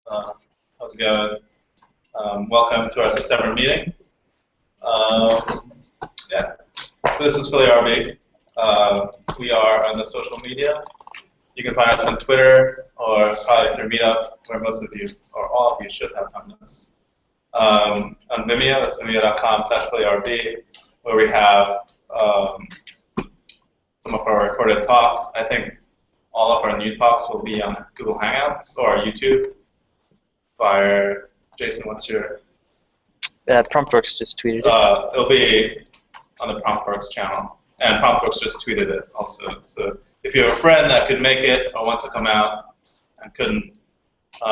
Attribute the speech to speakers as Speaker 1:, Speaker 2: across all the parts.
Speaker 1: How's it going? Welcome to our September meeting. Yeah, so this is Philly.rb. We are on the social media. You can find us on Twitter or probably through Meetup, where most of you, or all of you, should have found us. On Vimeo, it's vimeo.com/Philly.rb, where we have some of our recorded talks. I think all of our new talks will be on Google Hangouts or YouTube. Jason, what's your?
Speaker 2: PromptWorks just tweeted it.
Speaker 1: It'll be on the PromptWorks channel, and PromptWorks just tweeted it also. So if you have a friend that could make it or wants to come out and couldn't,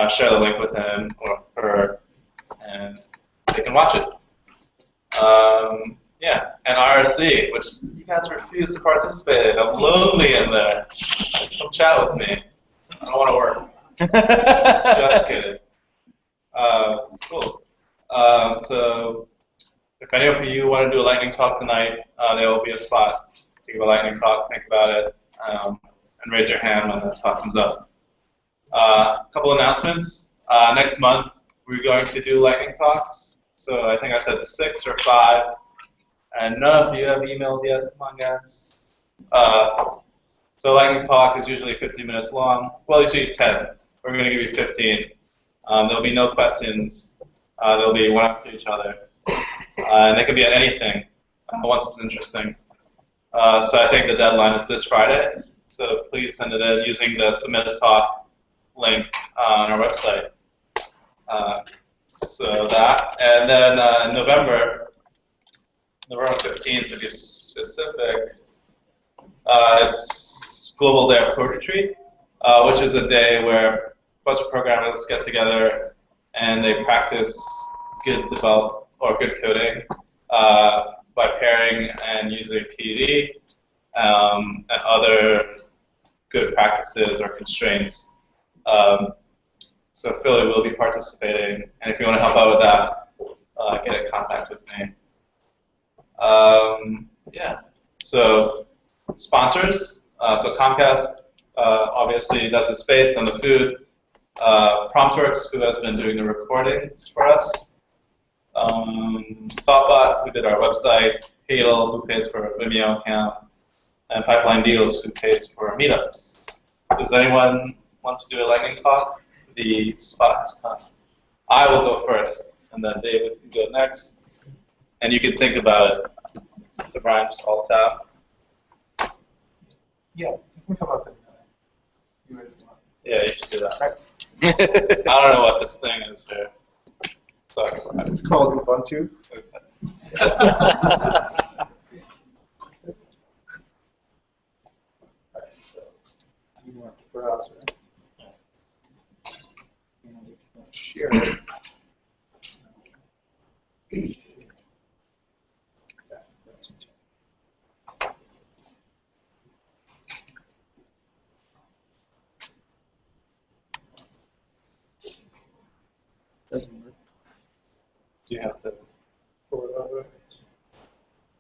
Speaker 1: share the link with him or her, and they can watch it. Yeah, and IRC, which you guys refuse to participate in. I'm lonely in there. Come chat with me. I don't want to work. Just kidding. Cool. So if any of you want to do a lightning talk tonight, there will be a spot to give a lightning talk. Think about it, and raise your hand when that spot comes up. A couple announcements. Next month, we're going to do lightning talks. So I think I said 6 or 5. And none of you have emailed yet. Come on, guys. So lightning talk is usually 15 minutes long. Well, usually 10. We're going to give you 15. There'll be no questions. They'll be one after each other. And they can be on anything once it's interesting. So I think the deadline is this Friday. So please send it in using the Submit a Talk link on our website. So that. And then in November 15th, to be specific, it's Global Day of Poetry, which is a day where a bunch of programmers get together and they practice good coding by pairing and using TD and other good practices or constraints. So Philly will be participating, and if you want to help out with that, get in contact with me. Yeah, so sponsors, so Comcast obviously does the space and the food. PromptWorks, who has been doing the recordings for us. Thoughtbot, who did our website. Hadel, who pays for a Vimeo account. And Pipeline Deals, who pays for our meetups. Does anyone want to do a lightning talk? The spot has come. I will go first, and then David can go next. And you can think about it. So Brian, just hold tab.
Speaker 3: Yeah, you can come up and do it if you want.
Speaker 1: Yeah, you should do that. Right. I don't know what this thing is here. Sorry.
Speaker 3: It's called Ubuntu.
Speaker 1: Okay.
Speaker 3: Alright, so you want the browser. And if you want to share it. Doesn't work.
Speaker 1: Do you have to
Speaker 3: Pull it over.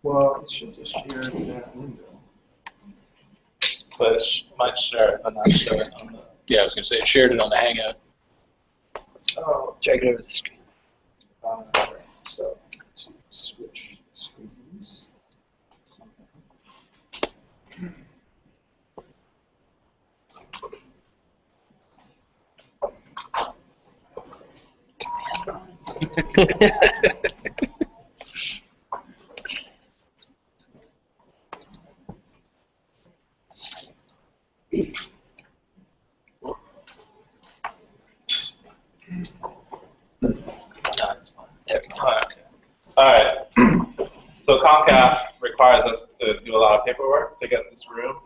Speaker 3: Well, it should just share that window.
Speaker 1: but it might share it, but not share it on the.
Speaker 4: Yeah, I was going to say it shared it on the Hangout.
Speaker 3: Oh,
Speaker 2: Check it over the screen.
Speaker 3: right. So to switch screens.
Speaker 1: All right. So Comcast requires us to do a lot of paperwork to get in this room,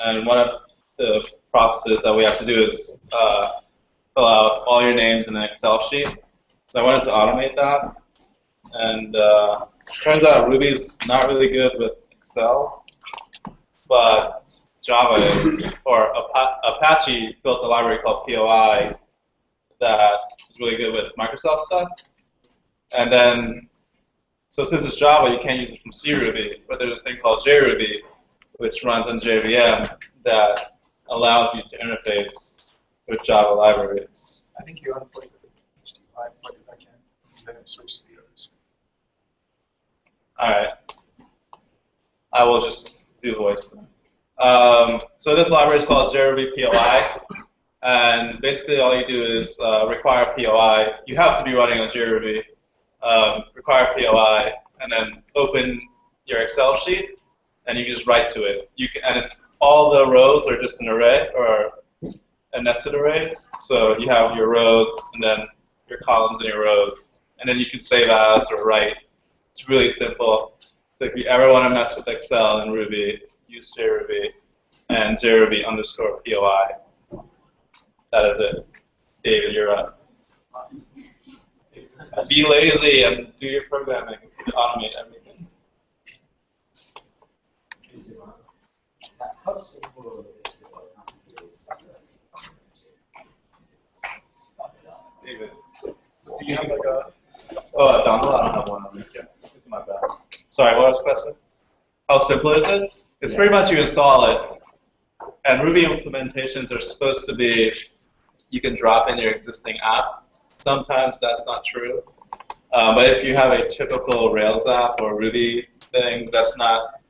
Speaker 1: and one of the processes that we have to do is fill out all your names in an Excel sheet. So I wanted to automate that, and turns out Ruby's not really good with Excel, but Java is, or Apache built a library called POI that is really good with Microsoft stuff. And then, so since it's Java, you can't use it from CRuby, but there's a thing called JRuby, which runs on JVM that allows you to interface with Java libraries.
Speaker 3: I think you unplug the HDMI, plug it back in, and then switch to the other screen.
Speaker 1: All right. I will just do voice then. So this library is called JRuby POI, and basically all you do is require POI. You have to be running on JRuby. Require POI, and then open your Excel sheet, and you can just write to it. You can, and all the rows are just an array or a nested arrays. So you have your rows, and then your columns and your rows, and then you can save as or write. It's really simple. So if you ever want to mess with Excel and Ruby, use JRuby and JRuby_POI. That is it. David, you're up. Be lazy and do your programming to automate everything.
Speaker 5: How simple is it?
Speaker 1: David.
Speaker 3: Do you have like a?
Speaker 1: Oh, a dongle? I don't have one on this yet. It's my bad. Sorry, what was the question? How simple is it? It's pretty much you install it. And Ruby implementations are supposed to be, you can drop in your existing app. Sometimes that's not true. But if you have a typical Rails app or Ruby thing that's not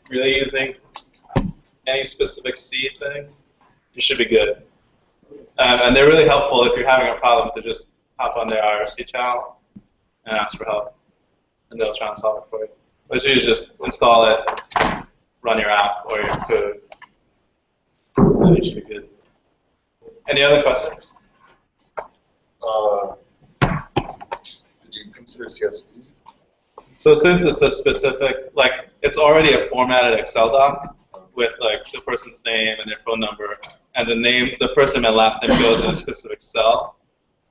Speaker 1: really using any specific C thing, you should be good. And they're really helpful if you're having a problem to just hop on their IRC channel and ask for help. And they'll try and solve it for you. But you just install it, run your app or your code, and you should be good. Any other questions?
Speaker 5: Did you consider CSV?
Speaker 1: So since it's a specific, like, it's already a formatted Excel doc with like the person's name and their phone number, and the name, the first name and last name goes in a specific cell.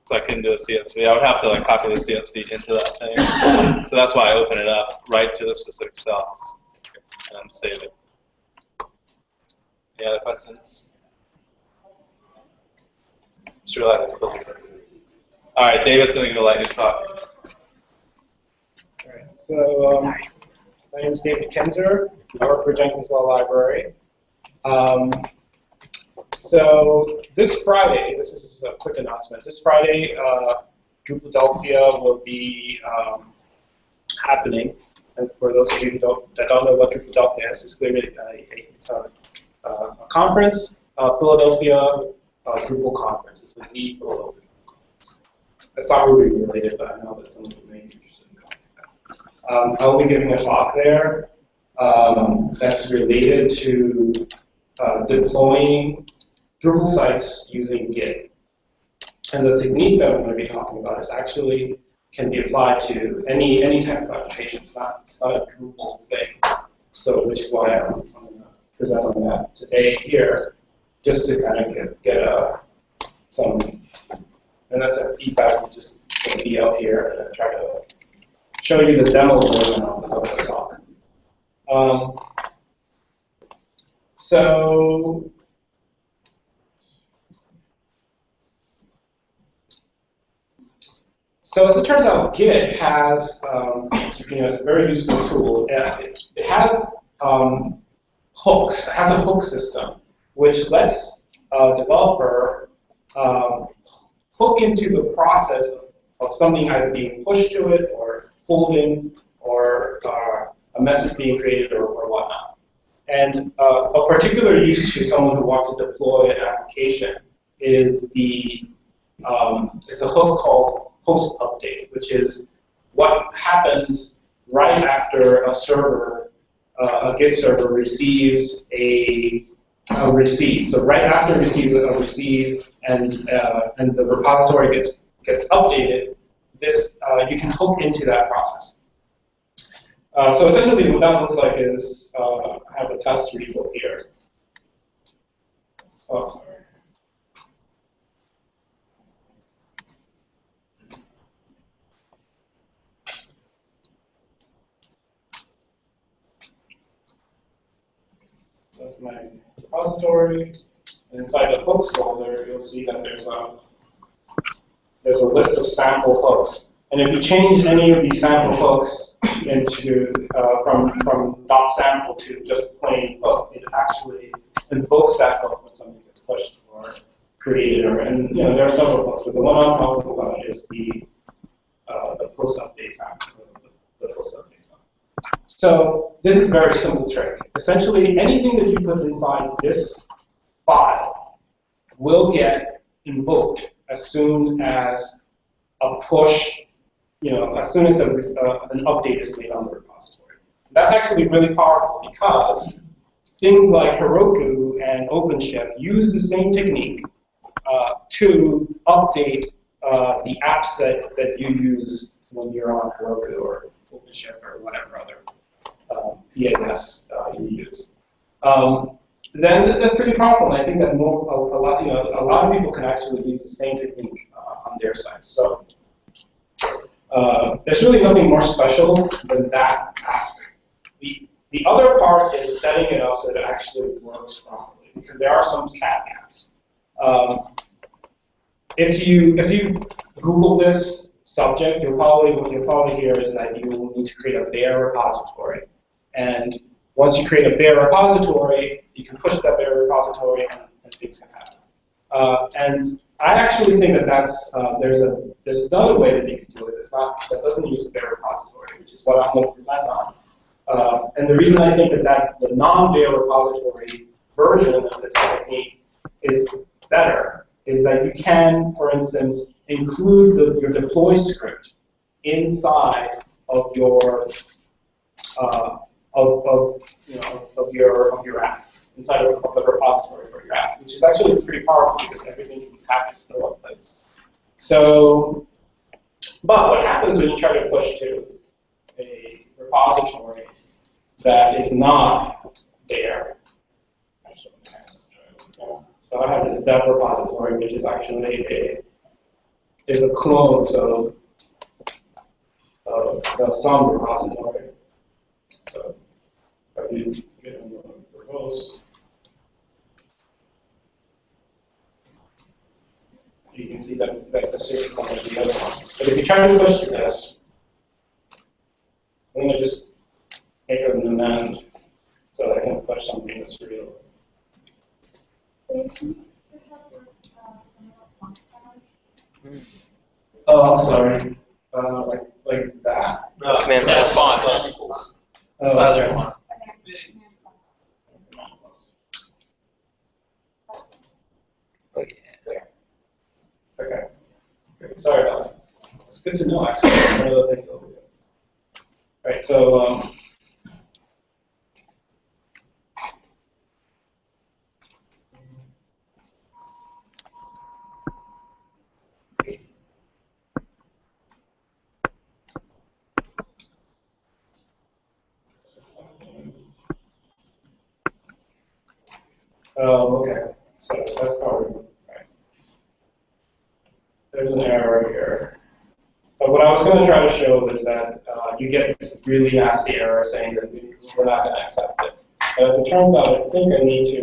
Speaker 1: So I couldn't do a CSV. I would have to like copy the CSV into that thing. So that's why I open it up right to the specific cells and save it. Any other questions? Sure, all right, David's going to give a lightning talk.
Speaker 6: All right, so my name is David Kenzer. I work for Jenkins Law Library. So this Friday, this is just a quick announcement. This Friday, Drupadelphia will be happening. And for those of you that don't know what Drupadelphia is, it's clearly a conference, Philadelphia Drupal conference. It's a lead Philadelphia conference. It's not Ruby related, but I know that some of you may be interested in going to that. I'll be giving a talk there that's related to deploying Drupal sites using Git. And the technique that I'm going to be talking about is actually can be applied to any type of application. It's not a Drupal thing. So which is why I'm going to present on that today here, just to kind of get some, and that's a feedback. I'm just going to be out here and try to show you the demo version of the talk. So as it turns out, Git has, it's a very useful tool. It has hooks. It has a hook system, which lets a developer hook into the process of something either being pushed to it or pulled in or a message being created or whatnot. And of particular use to someone who wants to deploy an application is it's a hook called post update, which is what happens right after a server, a Git server receives a receive. So right after it receives a receive and the repository gets updated, this you can hook into that process. So essentially, what that looks like is I have a test repo here. Oh, sorry. That's my repository. And inside the hooks folder, you'll see that there's a list of sample hooks. And if you change any of these sample hooks into from .sample to just plain hook, it actually invokes that hook when something gets pushed or created, and there are several posts, but the one I'm talking about is the post updates app, the post update. So this is a very simple trick. Essentially, anything that you put inside this file will get invoked as soon as a push, as soon as an update is made on the repository. That's actually really powerful because things like Heroku and OpenShift use the same technique to update the apps that you use when you're on Heroku or OpenShift or whatever other PAS you use. Then that's pretty powerful, and I think that a lot of people can actually use the same technique on their side. So there's really nothing more special than that aspect. The other part is setting it up so that it actually works properly, because there are some caveats. If you Google this subject, what you'll probably hear is that you will need to create a bare repository. And once you create a bare repository, you can push that bare repository and things can happen. And I actually think that there's another way that you can do it that doesn't use a bare repository, which is what I'm going to present on. And the reason I think that the non-bare repository version of this technique is better is that you can, for instance, include your deploy script inside of your your app, inside of the repository for your app, which is actually pretty powerful because everything can be packaged in one place. So, but what happens when you try to push to a repository that is not there? So I have this dev repository, which is actually a clone of the sum repository. So if you get on the reverse, you can see that the system is the other one. But if you try to push to this, I'm going to just make an amend so that I can push something that's real. Oh, I'm sorry. Like that.
Speaker 2: Command
Speaker 4: Yeah,
Speaker 2: F.
Speaker 4: font.
Speaker 1: Either one.
Speaker 2: Oh, yeah.
Speaker 6: Okay. Great. Sorry about that. It's good to know, actually. One of the things over there. All right, so okay. So that's probably right. There's an error here. But what I was going to try to show is that you get this really nasty error saying that we're not going to accept it. But as it turns out, I think I need to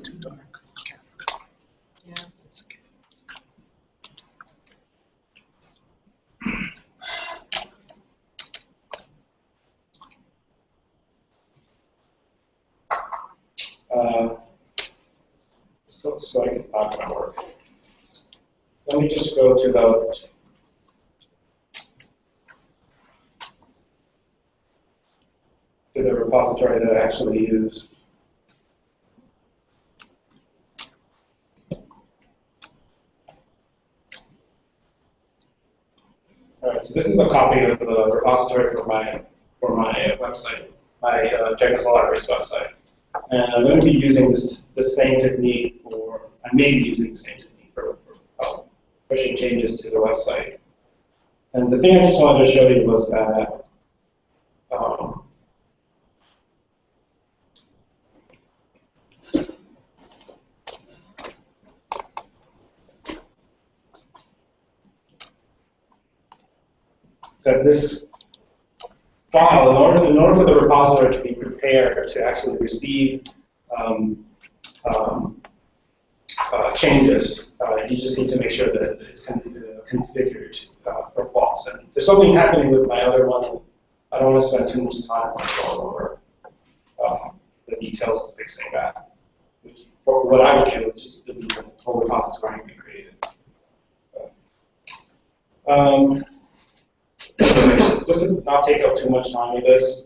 Speaker 4: Too dark.
Speaker 2: Yeah, that's okay.
Speaker 6: looks like it's not going to work. Let me just go to the repository that I actually use. All right, so this is a copy of the repository for my website, my Technical Libraries website, and I'm going to be using the same technique I may be using the same technique for pushing changes to the website. And the thing I just wanted to show you was that this file, in order for the repository to be prepared to actually receive changes, you just need to make sure that it's configured for false. And there's something happening with my other one. I don't want to spend too much time going over the details of fixing that. For what I would do is just delete the whole repository we created. Just to not take up too much time with this.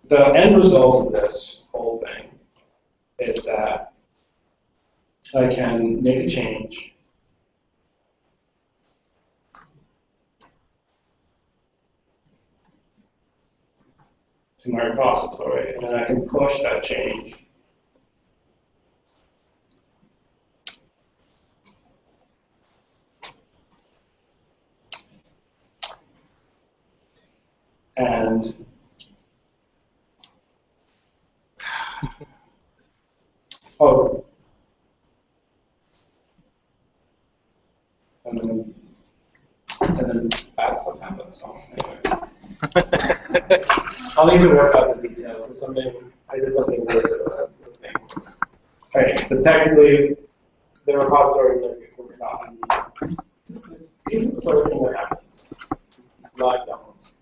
Speaker 6: The end result of this whole thing is that I can make a change to my repository, and then I can push that change and oh, and then this bad stuff happens. Oh, anyway. I'll need to work out the details. I did something weird to the thing. Right, but technically, the repository will not be. This is the sort of thing that happens. It's live demos.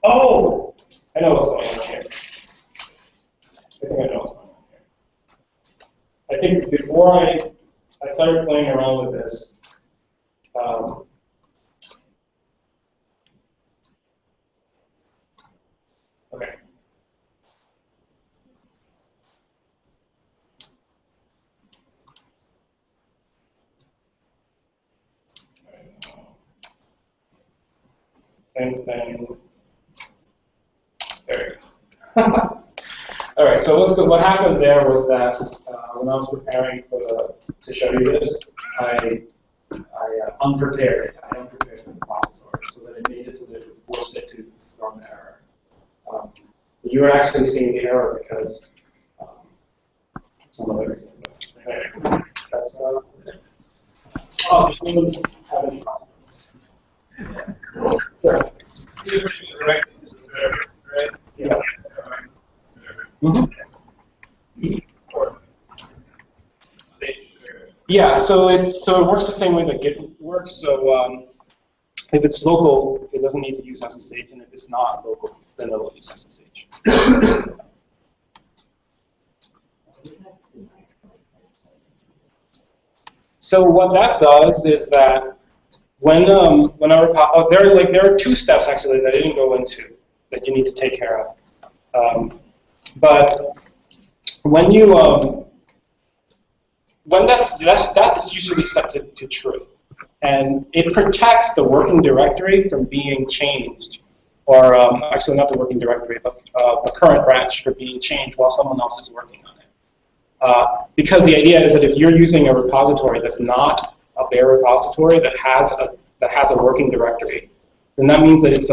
Speaker 6: Oh, I know what's going on here. I think I know what's going on here. I think before I started playing around with this, okay. Same thing. There we go. All right. So what happened there was that when I was preparing to show you this, I unprepared the repository so that it made it so that it would force it to throw an error. You were actually seeing the error because some other reason. Anyway, that's oh, does anyone have any questions? Sure. Yeah. Yeah, so it works the same way that Git works. So if it's local, it doesn't need to use SSH, and if it's not local, then it will use SSH. So what that does is that when there are two steps actually that I didn't go into that you need to take care of. But when you that is usually set to true, and it protects the working directory from being changed, or actually not the working directory, but the current branch from being changed while someone else is working on it. Because the idea is that if you're using a repository that's not a bare repository that has a working directory, then that means that it's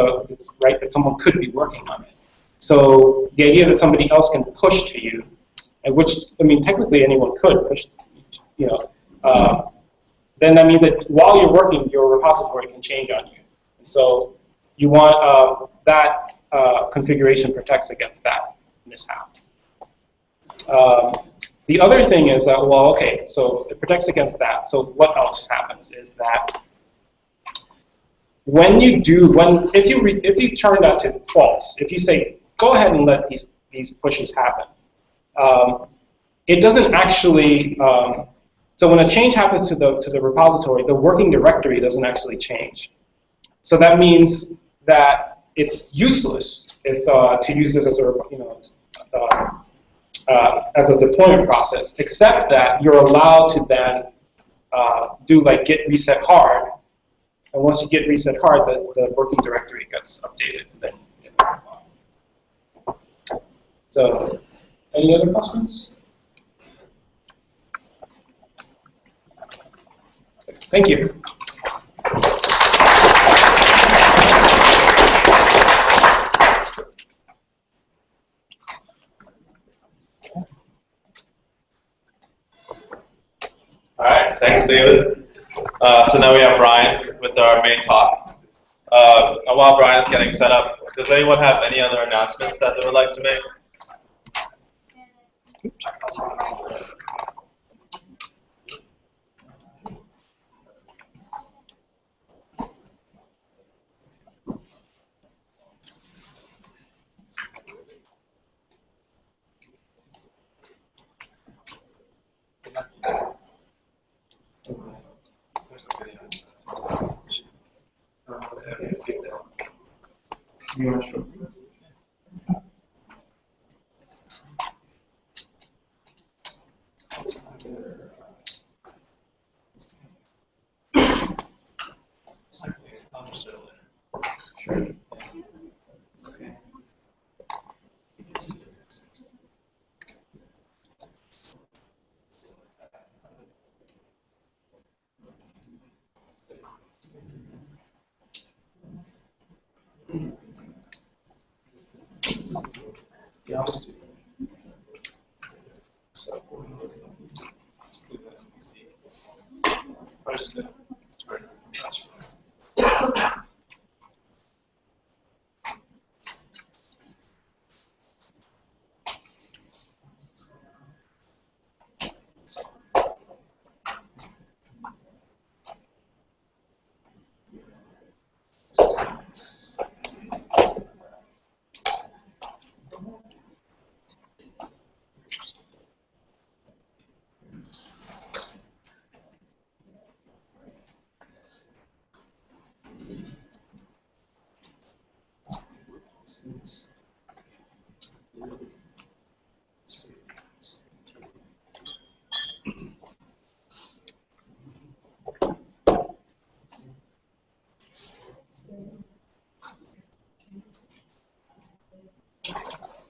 Speaker 6: right that someone could be working on it. So the idea that somebody else can push to you, and which I mean technically anyone could push, then that means that while you're working, your repository can change on you. And so you want that configuration protects against that mishap. The other thing is that, well, okay, so it protects against that. So what else happens is that if you turn that to false, if you say go ahead and let these pushes happen, it doesn't actually. So when a change happens to the repository, the working directory doesn't actually change. So that means that it's useless if to use this as a deployment process, except that you're allowed to then do like git reset hard, and once you git reset hard, the working directory gets updated. And then so, any other questions? Thank you.
Speaker 1: Thanks, David. So now we have Brian with our main talk. And while Brian is getting set up, does anyone have any other announcements that they would like to make?
Speaker 3: You want to show? Sure. Okay. Yeah, I'll just do that. So,
Speaker 1: Let's do that and see. Or just do it.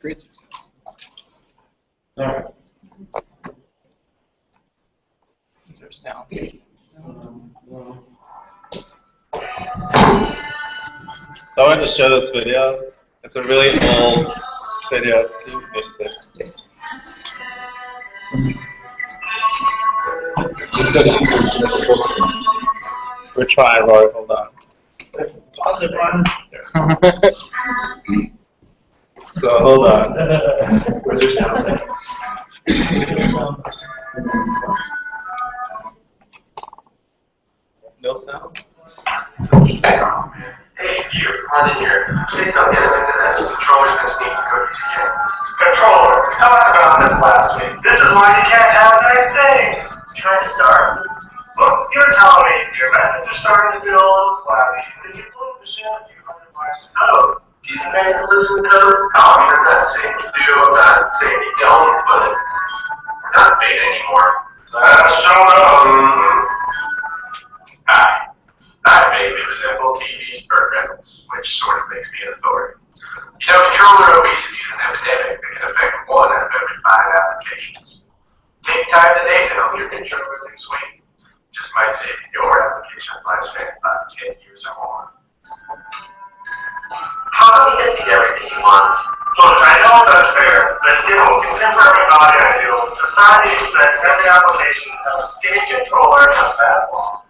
Speaker 2: Great success.
Speaker 3: all right.
Speaker 2: Is there sound?
Speaker 3: Well,
Speaker 1: So I wanted to show this video. It's a really old video. Can you make it? We're trying, Rory. Hold on.
Speaker 3: pause it, Brian.
Speaker 1: So hold on.
Speaker 3: Where's your sound?
Speaker 1: No sound?
Speaker 7: Hey, you, run in here. Please don't get into this. Controller's been sneaking cookies again. Controller, we talked about this last week. This is why you can't have nice things. Try to start. Look, you're telling me your methods are starting to feel a little flabby. Did you put the shit a few hundred lines of code? Do you think I can listen to code? Oh, you're not saying you do. I'm not saying you don't, but we're not big anymore. Shut up. I vaguely resemble TV's Burt Reynolds, which sort of makes me an authority. You know, controller obesity is an epidemic that can affect 1 out of every 5 applications. Take time today to help your controller things sweet. Just might save your application lifespan about 10 years or more. How come he gets to get everything he wants? Look, I know that's fair, but given contemporary body ideals, society expects every application to have a skinny controller and a fat wall.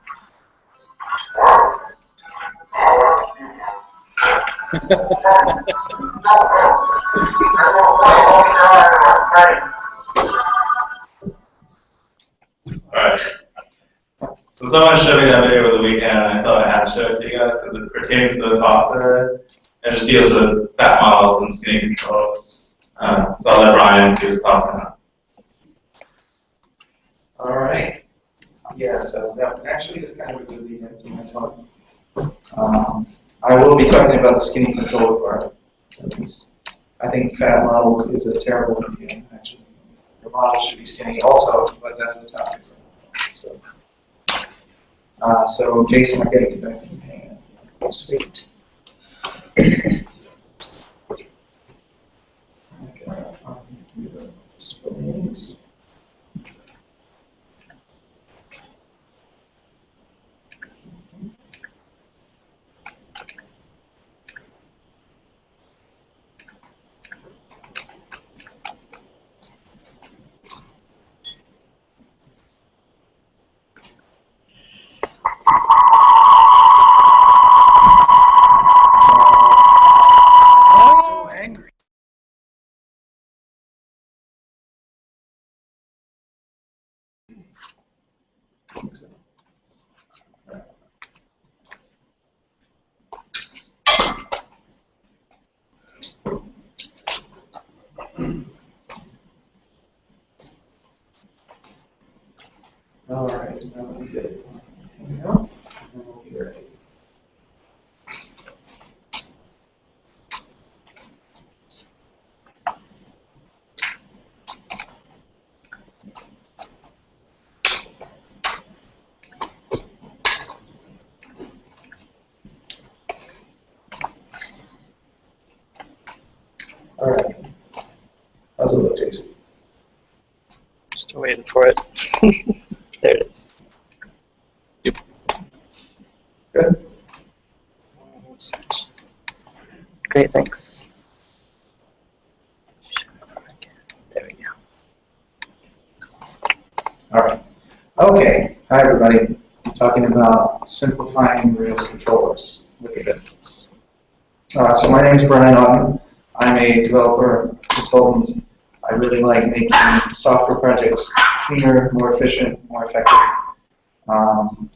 Speaker 1: Alright. So someone showed me that video over the weekend, and I thought I had to show it to you guys because it pertains to the talk today. It just deals with fat models and skinny controls. So I'll let Brian do his talk now.
Speaker 3: All right. Yeah, so that actually is kind of a good lead into my talk. I will be talking about the skinny controller part. At least. I think fat models is a terrible idea, actually. Your model should be skinny also, but that's a topic. So, Jason, I gotta get back to you. Hang on. Seat. Displays. right, now we get it. Hang out, and then we'll be ready. All right. How's it look, Jason?
Speaker 2: Still waiting for it. There it is.
Speaker 3: Good?
Speaker 2: Great, thanks. There we go.
Speaker 3: All right. Okay. Hi, everybody. I'm talking about simplifying Rails controllers with the benefits. So my name is Brian Ogden. I'm a developer consultant. I really like making software projects cleaner, more efficient, more effective.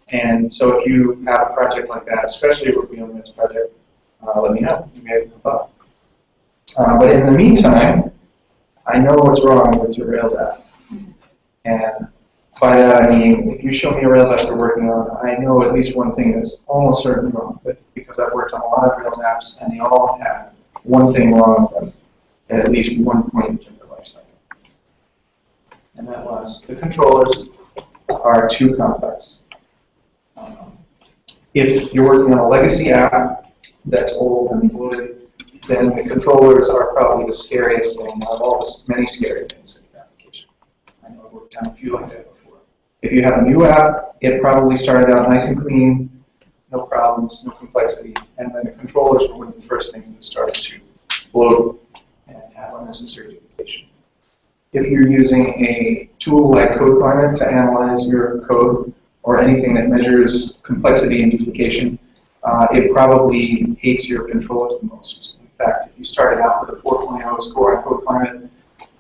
Speaker 3: And so if you have a project like that, especially a Ruby on Rails project, let me know. You may have come up. But in the meantime, I know what's wrong with your Rails app. And by that I mean, if you show me a Rails app you're working on, I know at least one thing that's almost certainly wrong with it, because I've worked on a lot of Rails apps, and they all have one thing wrong with them at least one point in their life cycle. And that was the controllers are too complex. If you're working on a legacy app that's old and bloated, then the controllers are probably the scariest thing of all the many scary things in the application. I know I've worked on a few like that before. If you have a new app, it probably started out nice and clean, no problems, no complexity, and then the controllers were one of the first things that started to bloat and have unnecessary duplication. If you're using a tool like CodeClimate to analyze your code, or anything that measures complexity and duplication, it probably hates your controllers the most. In fact, if you started out with a 4.0 score on CodeClimate,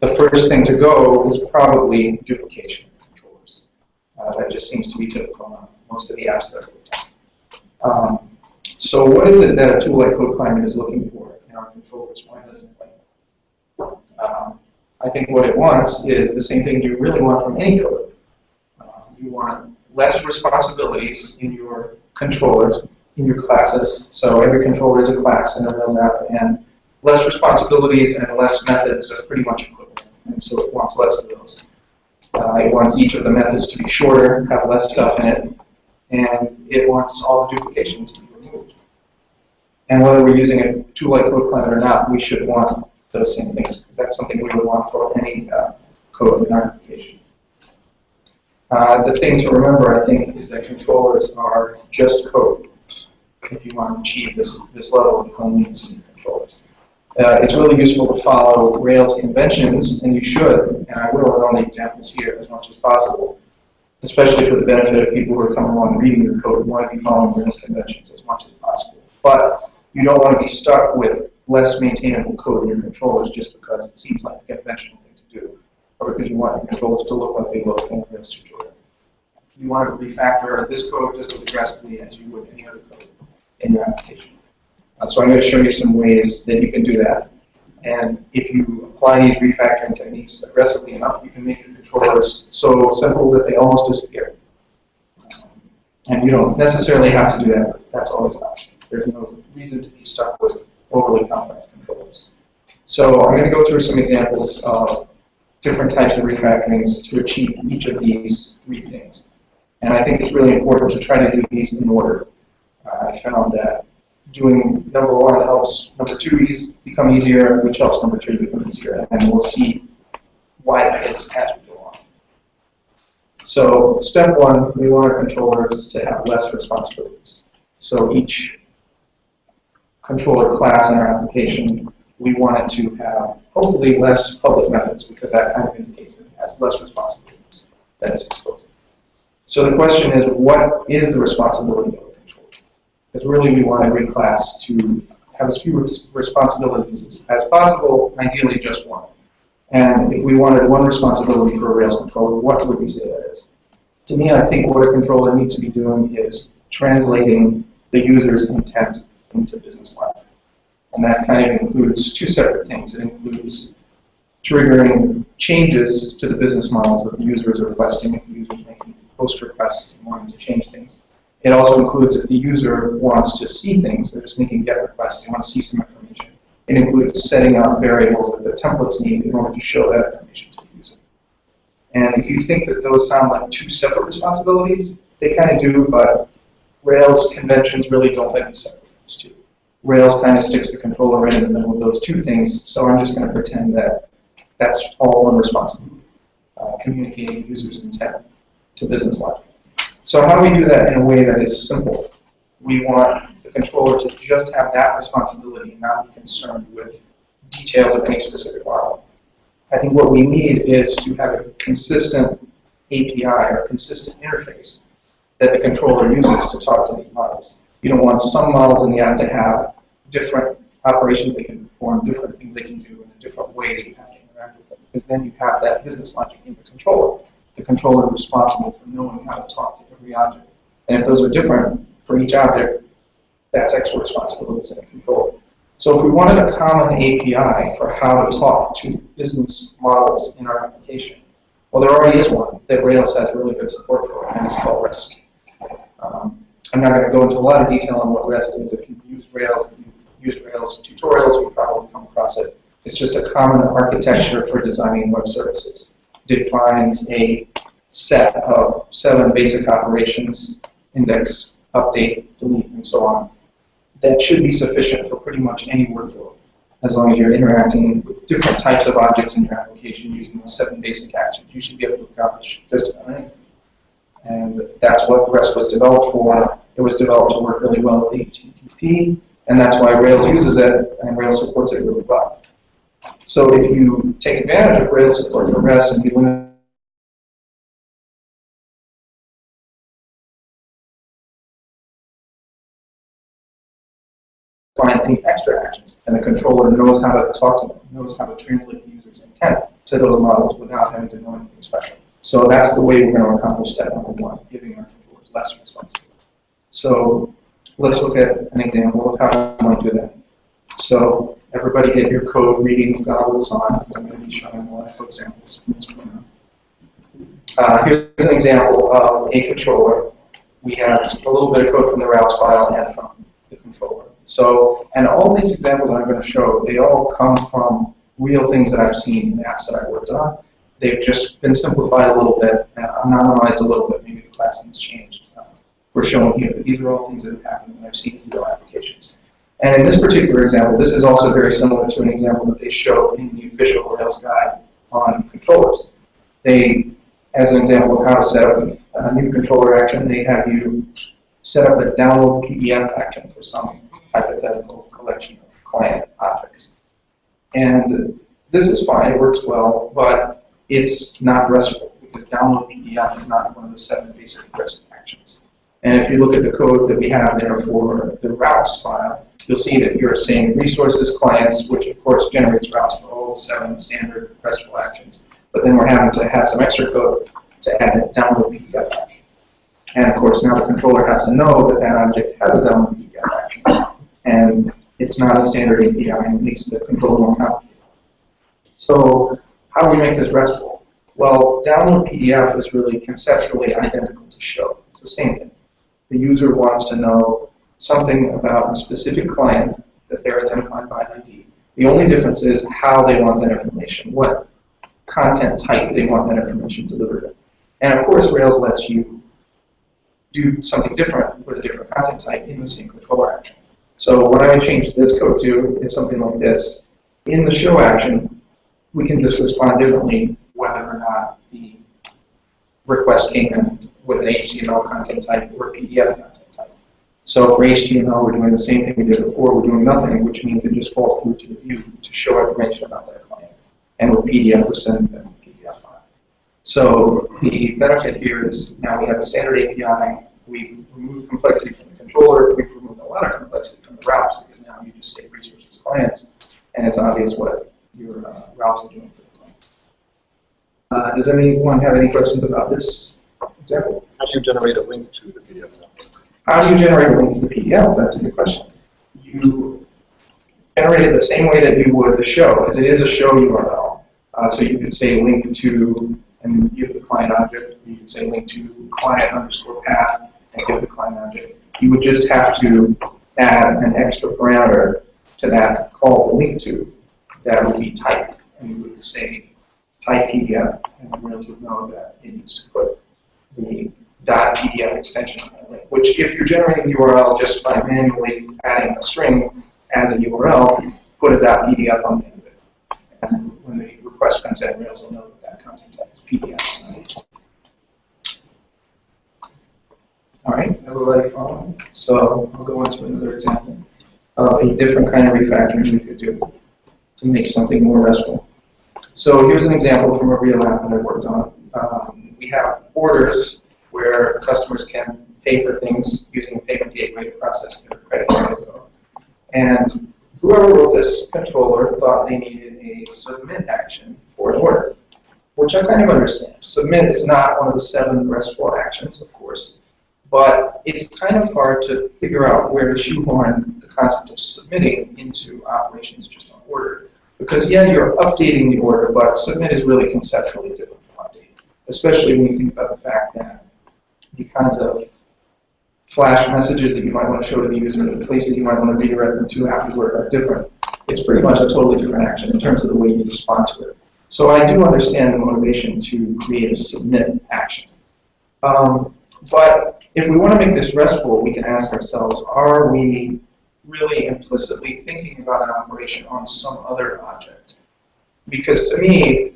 Speaker 3: the first thing to go is probably duplication of controllers. That just seems to be typical on most of the apps that I've worked on. So what is it that a tool like CodeClimate is looking for in our controllers? Why doesn't it like it? I think what it wants is the same thing you really want from any code. You want less responsibilities in your controllers, in your classes. So every controller is a class in a Rails app, and less responsibilities and less methods are pretty much equivalent. And so it wants less of those. It wants each of the methods to be shorter, have less stuff in it, and it wants all the duplication to be removed. And whether we're using a tool like CodeClimate or not, we should want those same things, because that's something we would want for any code in our application. The thing to remember, I think, is that controllers are just code if you want to achieve this level of cleanliness in your controllers. It's really useful to follow Rails conventions, and you should, and I will in all the examples here as much as possible, especially for the benefit of people who are coming along and reading your code. You want to be following Rails conventions as much as possible. But you don't want to be stuck with less maintainable code in your controllers just because it seems like a conventional thing to do, or because you want your controllers to look like they look in a Rails tutorial. You want to refactor this code just as aggressively as you would any other code in your application. So I'm going to show you some ways that you can do that. And if you apply these refactoring techniques aggressively enough, you can make your controllers so simple that they almost disappear. And you don't necessarily have to do that, but that's always an option. There's no reason to be stuck with overly complex controllers. So I'm going to go through some examples of different types of refactorings to achieve each of these three things. And I think it's really important to try to do these in order. I found that doing number one helps number two become easier, which helps number three become easier. And we'll see why that is as we go on. So step one, we want our controllers to have less responsibilities. So each controller class in our application, we want it to have hopefully less public methods, because that kind of indicates that it has less responsibilities that it's exposed. So the question is, what is the responsibility of a controller? Because really we want every class to have as few responsibilities as possible, ideally just one. And if we wanted one responsibility for a Rails controller, what would we say that is? To me, I think what a controller needs to be doing is translating the user's intent into business life. And that kind of includes two separate things. It includes triggering changes to the business models that the user is requesting if the user is making post requests and wanting to change things. It also includes if the user wants to see things, they're just making GET requests, they want to see some information. It includes setting up variables that the templates need in order to show that information to the user. And if you think that those sound like two separate responsibilities, they kind of do, but Rails conventions really don't let you separate those two. Rails kind of sticks the controller right in the middle of those two things, so I'm just going to pretend that that's all one responsibility, communicating users' intent to business logic. So how do we do that in a way that is simple? We want the controller to just have that responsibility and not be concerned with details of any specific model. I think what we need is to have a consistent API or consistent interface that the controller uses to talk to these models. You don't want some models in the app to have different operations they can perform, different things they can do in a different way that you have to interact with them, because then you have that business logic in the controller. The controller is responsible for knowing how to talk to every object. And if those are different for each object, that's extra responsibilities in the controller. So if we wanted a common API for how to talk to business models in our application, well, there already is one that Rails has really good support for, and it's called REST. I'm not going to go into a lot of detail on what REST is. If you've used Rails, tutorials, you've probably come across it. It's just a common architecture for designing web services. It defines a set of 7 basic operations: index, update, delete, and so on. That should be sufficient for pretty much any workflow, as long as you're interacting with different types of objects in your application using those 7 basic actions. You should be able to accomplish just about anything. And that's what REST was developed for. It was developed to work really well with HTTP, and that's why Rails uses it, and Rails supports it really well. So if you take advantage of Rails support for REST and you limit find any extra actions, and the controller knows how to talk to them, knows how to translate the user's intent to those models without having to know anything special. So that's the way we're going to accomplish step number 1, giving our controllers less responsibility. So let's look at an example of how we might do that. So everybody get your code reading goggles on, because I'm going to be showing a lot of code samples from this point on. Here's an example of a controller. We have a little bit of code from the routes file and from the controller. So, and all these examples I'm going to show, they all come from real things that I've seen in apps that I've worked on. They've just been simplified a little bit, anonymized a little bit. Maybe the class has changed. We're showing here, but these are all things that have happened and I've seen in real applications. And in this particular example, this is also very similar to an example that they show in the official Rails guide on controllers. They, as an example of how to set up a new controller action, they have you set up a download PDF action for some hypothetical collection of client objects. And this is fine, it works well, but it's not RESTful, because download PDF is not one of the 7 basic REST actions. And if you look at the code that we have there for the routes file, you'll see that you're saying resources clients, which of course generates routes for all 7 standard RESTful actions. But then we're having to have some extra code to add a download PDF action. And of course, now the controller has to know that that object has a download PDF action. And it's not a standard API, and it makes the controller more complicated. So how do we make this RESTful? Well, download PDF is really conceptually identical to show. It's the same thing. The user wants to know something about a specific client that they're identified by ID. The only difference is how they want that information, what content type they want that information delivered in. And of course, Rails lets you do something different with a different content type in the same controller action. So what I would change this code to is something like this. In the show action, we can just respond differently whether or not the request came in with an HTML content type or PDF content type. So for HTML, we're doing the same thing we did before. We're doing nothing, which means it just falls through to the view to show information about that client. And with PDF, we're sending them a PDF file. So the benefit here is now we have a standard API. We've removed complexity from the controller. We've removed a lot of complexity from the routes, because now you just say resources clients, and it's obvious what your routes are doing for the clients. Does anyone have any questions about this example?
Speaker 5: How do you generate a link to the PDF?
Speaker 3: How do you generate a link to the PDF? That's the question. You generate it the same way that you would the show, because it is a show URL. So you could say link to and you have the client object. You could say link to client_path and give the client object. You would just have to add an extra parameter to that call to link to. That would be type, and you would say type PDF, and the Rails would know that it needs to put the .pdf extension on that link, which if you're generating the URL just by manually adding a string as a URL, put a .pdf on the end of it. And when the request comes in, Rails will know that that content type is PDF. All right, everybody following? So I'll go into another example of a different kind of refactoring we could do to make something more RESTful. So here's an example from a real app that I worked on. We have orders where customers can pay for things using a payment gateway to process their credit card info. And whoever wrote this controller thought they needed a submit action for an order, which I kind of understand. Submit is not one of the 7 RESTful actions, of course, but it's kind of hard to figure out where to shoehorn the concept of submitting into operations just on order. Because yeah, you're updating the order, but submit is really conceptually different from update, especially when you think about the fact that the kinds of flash messages that you might want to show to the user, the places you might want to redirect them to afterward are different. It's pretty much a totally different action in terms of the way you respond to it. So I do understand the motivation to create a submit action. But if we want to make this RESTful, we can ask ourselves, are we really implicitly thinking about an operation on some other object? Because to me,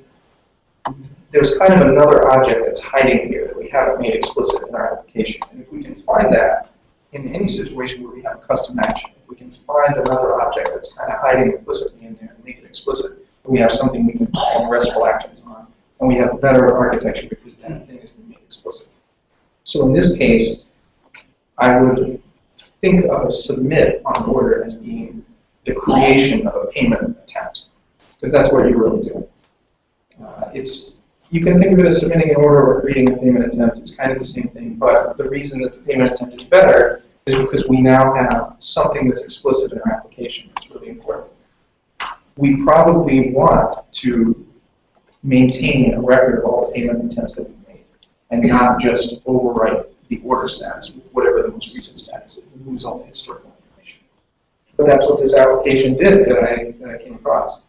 Speaker 3: there's kind of another object that's hiding here that we haven't made explicit in our application. And if we can find that in any situation where we have a custom action, if we can find another object that's kind of hiding implicitly in there and make it explicit, we have something we can call RESTful actions on, and we have better architecture because that thing has been made explicit. So in this case, I would think of a submit on order as being the creation of a payment attempt, because that's what you're really doing. You can think of it as submitting an order or creating a payment attempt. It's kind of the same thing, but the reason that the payment attempt is better is because we now have something that's explicit in our application. It's really important. We probably want to maintain a record of all the payment attempts that we've made and not just overwrite the order status with whatever the most recent status is and lose all the historical information. But that's what this application did that I came across.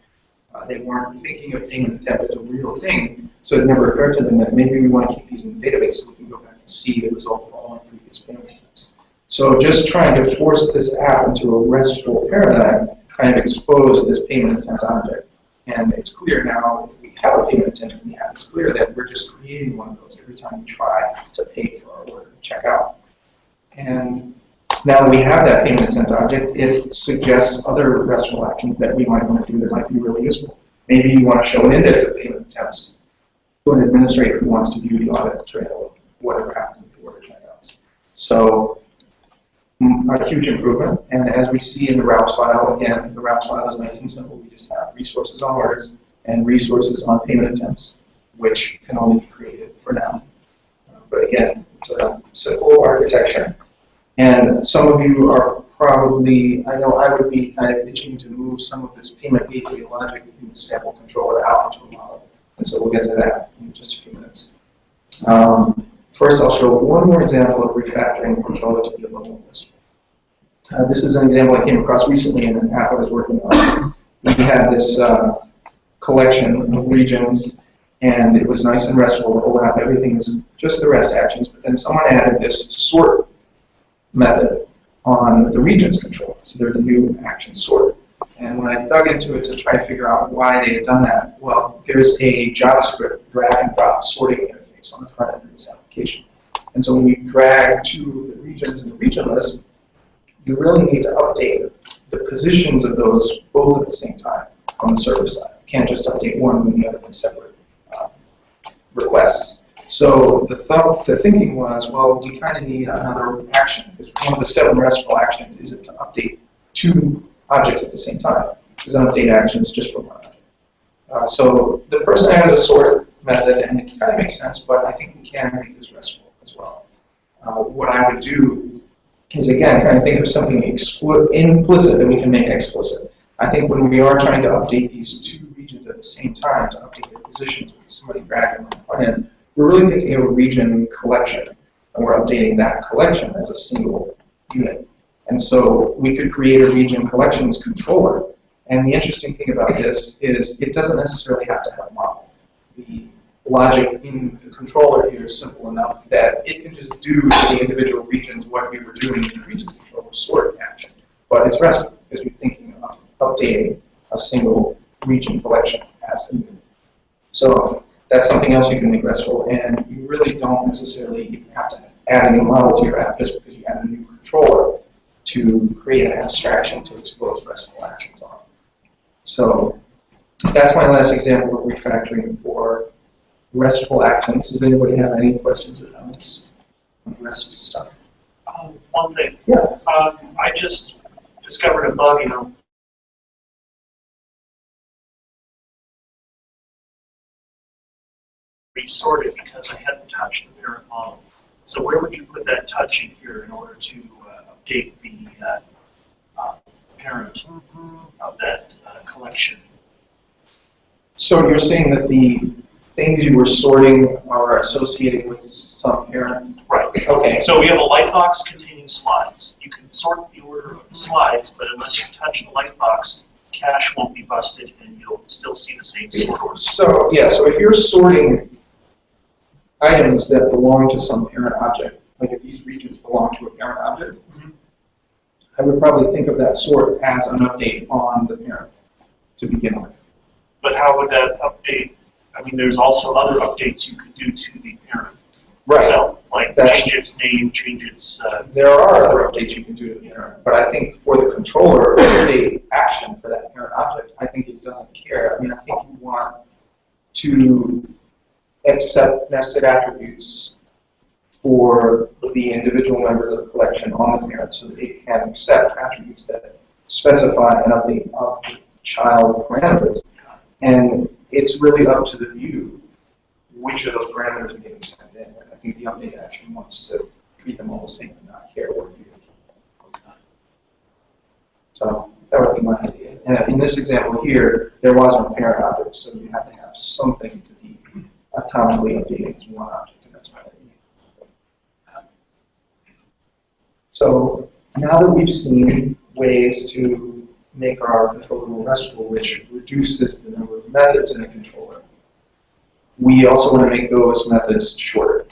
Speaker 3: They weren't thinking of payment attempt as a real thing, so it never occurred to them that maybe we want to keep these in the database so we can go back and see the result of all our previous payment attempts. So just trying to force this app into a RESTful paradigm kind of exposed this payment attempt object. And it's clear now, if we have a payment attempt in the app, it's clear that we're just creating one of those every time we try to pay for our order and check out. And now that we have that payment attempt object, it suggests other RESTful actions that we might want to do that might be really useful. Maybe you want to show an index of payment attempts to an administrator who wants to view the audit trail of whatever happened with the order checkouts. So a huge improvement. And as we see in the routes file, again, the routes file is nice and simple. We just have resources on orders and resources on payment attempts, which can only be created for now. But again, it's a simple architecture. And some of you are probably, I know I would be kind of itching to move some of this payment gateway logic in the sample controller out into a model. And so we'll get to that in just a few minutes. First, I'll show one more example of refactoring the controller to be a little more useful. This is an example I came across recently in an app I was working on. We had this collection of regions, and it was nice and RESTful. The whole app, everything was just the REST actions, but then someone added this sort method on the regions controller. So there's a new action sort. And when I dug into it to try to figure out why they had done that, well, there's a JavaScript drag and drop sorting interface on the front end of this application. And so when you drag two of the regions in the region list, you really need to update the positions of those both at the same time on the server side. You can't just update one when the other in separate requests. So the thinking was, well, we kind of need another action, because one of the 7 RESTful actions is to update 2 objects at the same time, because an update action is just for one object. So the person added a sort method, and it kind of makes sense, but I think we can make this RESTful as well. What I would do is, again, kind of think of something implicit that we can make explicit. I think when we are trying to update these 2 regions regions at the same time to update their positions with somebody dragging on the front end, we're really thinking of a region collection, and we're updating that collection as a single unit. And so we could create a region collections controller. And the interesting thing about this is it doesn't necessarily have to have a model. The logic in the controller here is simple enough that it can just do to the individual regions what we were doing in the regions controller sort action. But it's RESTful because we're thinking of updating a single region collection as a unit. So that's something else you can make RESTful, and you really don't necessarily even have to add a new model to your app just because you add a new controller to create an abstraction to expose RESTful actions on. So that's my last example of refactoring for RESTful actions. Does anybody have any questions or comments on REST stuff?
Speaker 8: One thing.
Speaker 3: Yeah.
Speaker 8: I just discovered a bug, resorted because I hadn't touched the parent model. So where would you put that touch in here in order to update the parent of that collection?
Speaker 3: So you're saying that the things you were sorting are associated with some parent?
Speaker 8: Right.
Speaker 3: Okay.
Speaker 8: So we have a lightbox containing slides. You can sort the order of the slides, but unless you touch the lightbox, cache won't be busted and you'll still see the same sort order.
Speaker 3: So, yeah, so if you're sorting items that belong to some parent object, like if these regions belong to a parent object, I would probably think of that sort as an update on the parent to begin with.
Speaker 8: But how would that update? I mean, there's also other updates you could do to the parent
Speaker 3: Right.
Speaker 8: itself, like
Speaker 3: That's-
Speaker 8: change its name, change its...
Speaker 3: There are other updates you can do to the parent, but I think for the controller, update action for that parent object, I think it doesn't care. I mean, I think you want to accept nested attributes for the individual members of the collection on the parent so that it can accept attributes that specify an update of the child parameters. And it's really up to the view which of those parameters are getting sent in. And I think the update action wants to treat them all the same and not care what you do. So that would be my idea. And in this example here, there was no parent object, so you have to have something to be atomically updating as one object, and that's my idea. So now that we've seen ways to make our controller more RESTful, which reduces the number of methods in a controller, we also want to make those methods shorter.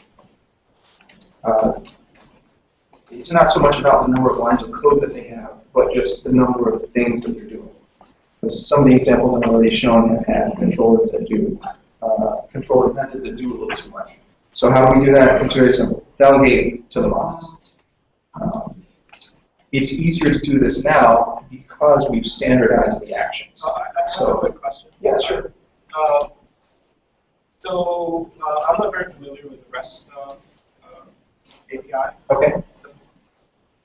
Speaker 3: It's not so much about the number of lines of code that they have, but just the number of things that they're doing. Because some of the examples I've already shown have had controllers that do, controller methods that do a little too much. So how do we do that? It's very simple. Delegate to the models. It's easier to do this now because we've standardized the actions.
Speaker 6: I have a quick question.
Speaker 3: Yeah, sure.
Speaker 6: I'm not very familiar with the REST API.
Speaker 3: Okay.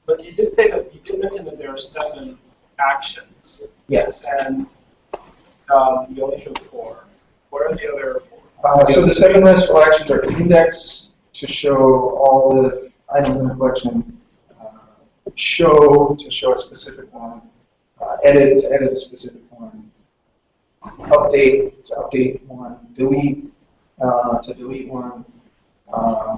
Speaker 6: But you did say that you did mention that there are 7 actions.
Speaker 3: Yes.
Speaker 6: And you only showed 4. What are the other 4?
Speaker 3: So the 7 RESTful actions are index to show all the items in the collection, show to show a specific one, edit to edit a specific one, update to update one, delete to delete one,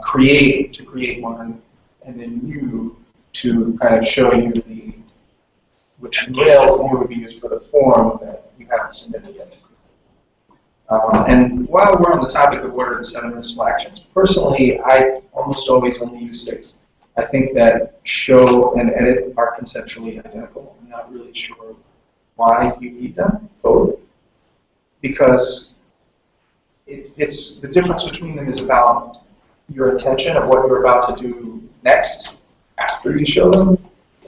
Speaker 3: create to create one, and then new to kind of show you the which rails you would be used for the form that you haven't submitted yet. And while we're on the topic of what are the 7 RESTful actions, personally, I almost always only use 6. I think that show and edit are conceptually identical. I'm not really sure why you need them both, because it's the difference between them is about your intention of what you're about to do next after you show them,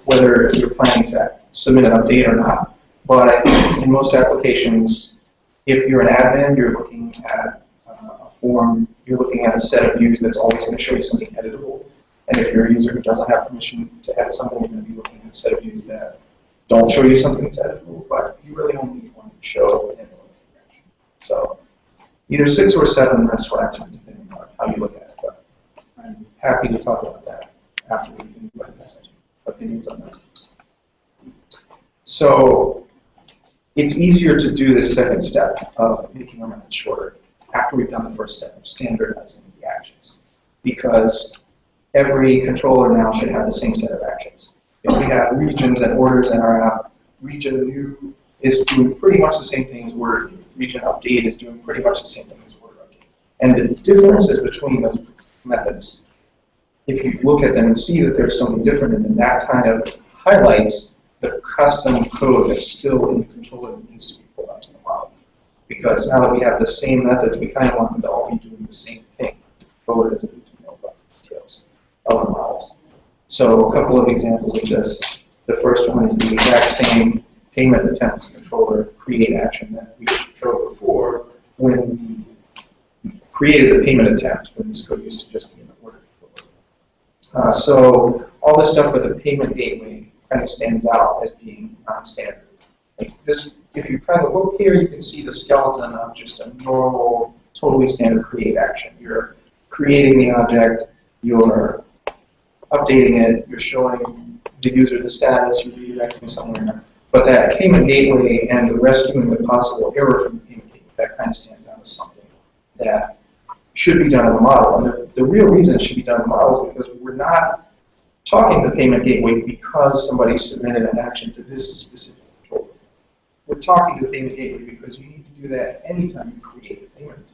Speaker 3: whether you're planning to submit an update or not. But I think in most applications, if you're an admin, you're looking at a form, you're looking at a set of views that's always going to show you something editable. And if you're a user who doesn't have permission to edit something, you're going to be looking at a set of views that don't show you something that's editable, but you really only need one to show and one action. So either 6 or 7 RESTful actions, depending on how you look at it. But I'm happy to talk about that after we can do my message, opinions on that. So it's easier to do this second step of making our method shorter after we've done the first step of standardizing the actions. Because every controller now should have the same set of actions. If we have regions and orders in our app, region new is doing pretty much the same thing as order new. Region update is doing pretty much the same thing as order update. And the differences between those methods, if you look at them and see that there's something different in them, that kind of highlights the custom code that's still in the controller that needs to be pulled out to the model. Because now that we have the same methods, we kind of want them to all be doing the same thing. The controller doesn't need to know about the details of the models. So a couple of examples of this. The first one is the exact same payment attempts controller create action that we showed before when we created the payment attempt, when this code used to just be in the order controller. So all this stuff with the payment gateway kind of stands out as being non-standard. Like this, if you kind of look here, you can see the skeleton of just a normal, totally standard create action. You're creating the object, you're updating it, you're showing the user the status, you're redirecting somewhere. But that payment gateway and rescuing the possible error from the payment gateway, that kind of stands out as something that should be done in the model. And the real reason it should be done in the model is because we're not talking to the payment gateway because somebody submitted an action to this specific controller. We're talking to the payment gateway because you need to do that anytime you create a payment attempt.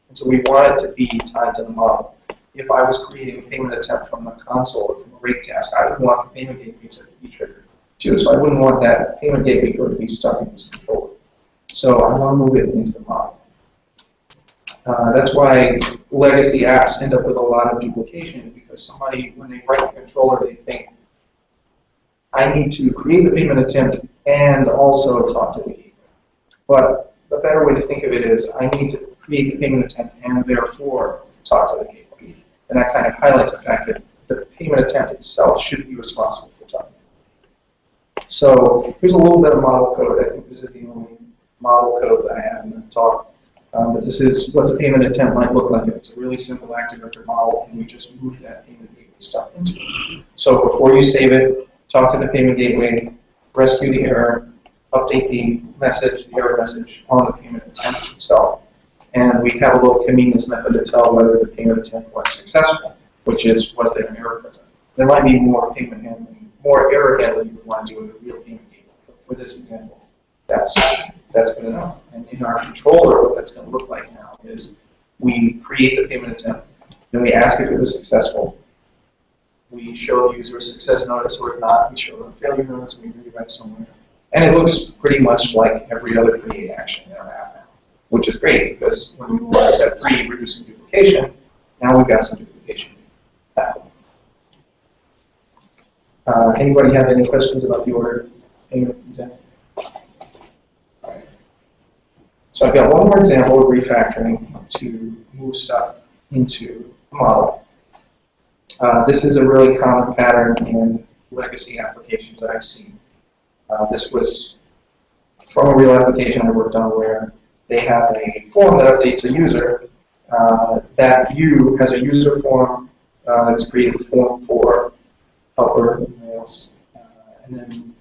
Speaker 3: And so we want it to be tied to the model. If I was creating a payment attempt from the console or from a rate task, I would want the payment gateway to be triggered too. So I wouldn't want that payment gateway code to be stuck in this controller. So I want to move it into the model. That's why legacy apps end up with a lot of duplications, because somebody, when they write the controller, they think, I need to create the payment attempt and also talk to the gateway. But the better way to think of it is, I need to create the payment attempt and therefore talk to the gateway. And that kind of highlights the fact that the payment attempt itself should be responsible for talking. So here's a little bit of model code. I think this is the only model code that I have in the talk. But this is what the payment attempt might look like if it's a really simple active directory model and we just move that payment gateway stuff into it. So before you save it, talk to the payment gateway, rescue the error, update the message, the error message on the payment attempt itself. And we have a little convenience method to tell whether the payment attempt was successful, which is, was there an error present? There might be more payment handling, more error handling you would want to do with a real payment gateway. But for this example, that's good enough. And in our controller, what that's going to look like now is we create the payment attempt, then we ask if it was successful. We show the user a success notice, or if not, we show them a failure notice, and we redirect somewhere. And it looks pretty much like every other create action in our app now, which is great, because when we move on to step 3, reducing duplication, now we've got some duplication happening. Anybody have any questions about the order payment example? So I've got one more example of refactoring to move stuff into the model. This is a really common pattern in legacy applications that I've seen. This was from a real application I worked on where they have a form that updates a user. That view has a user form that was created with form for helper emails. And then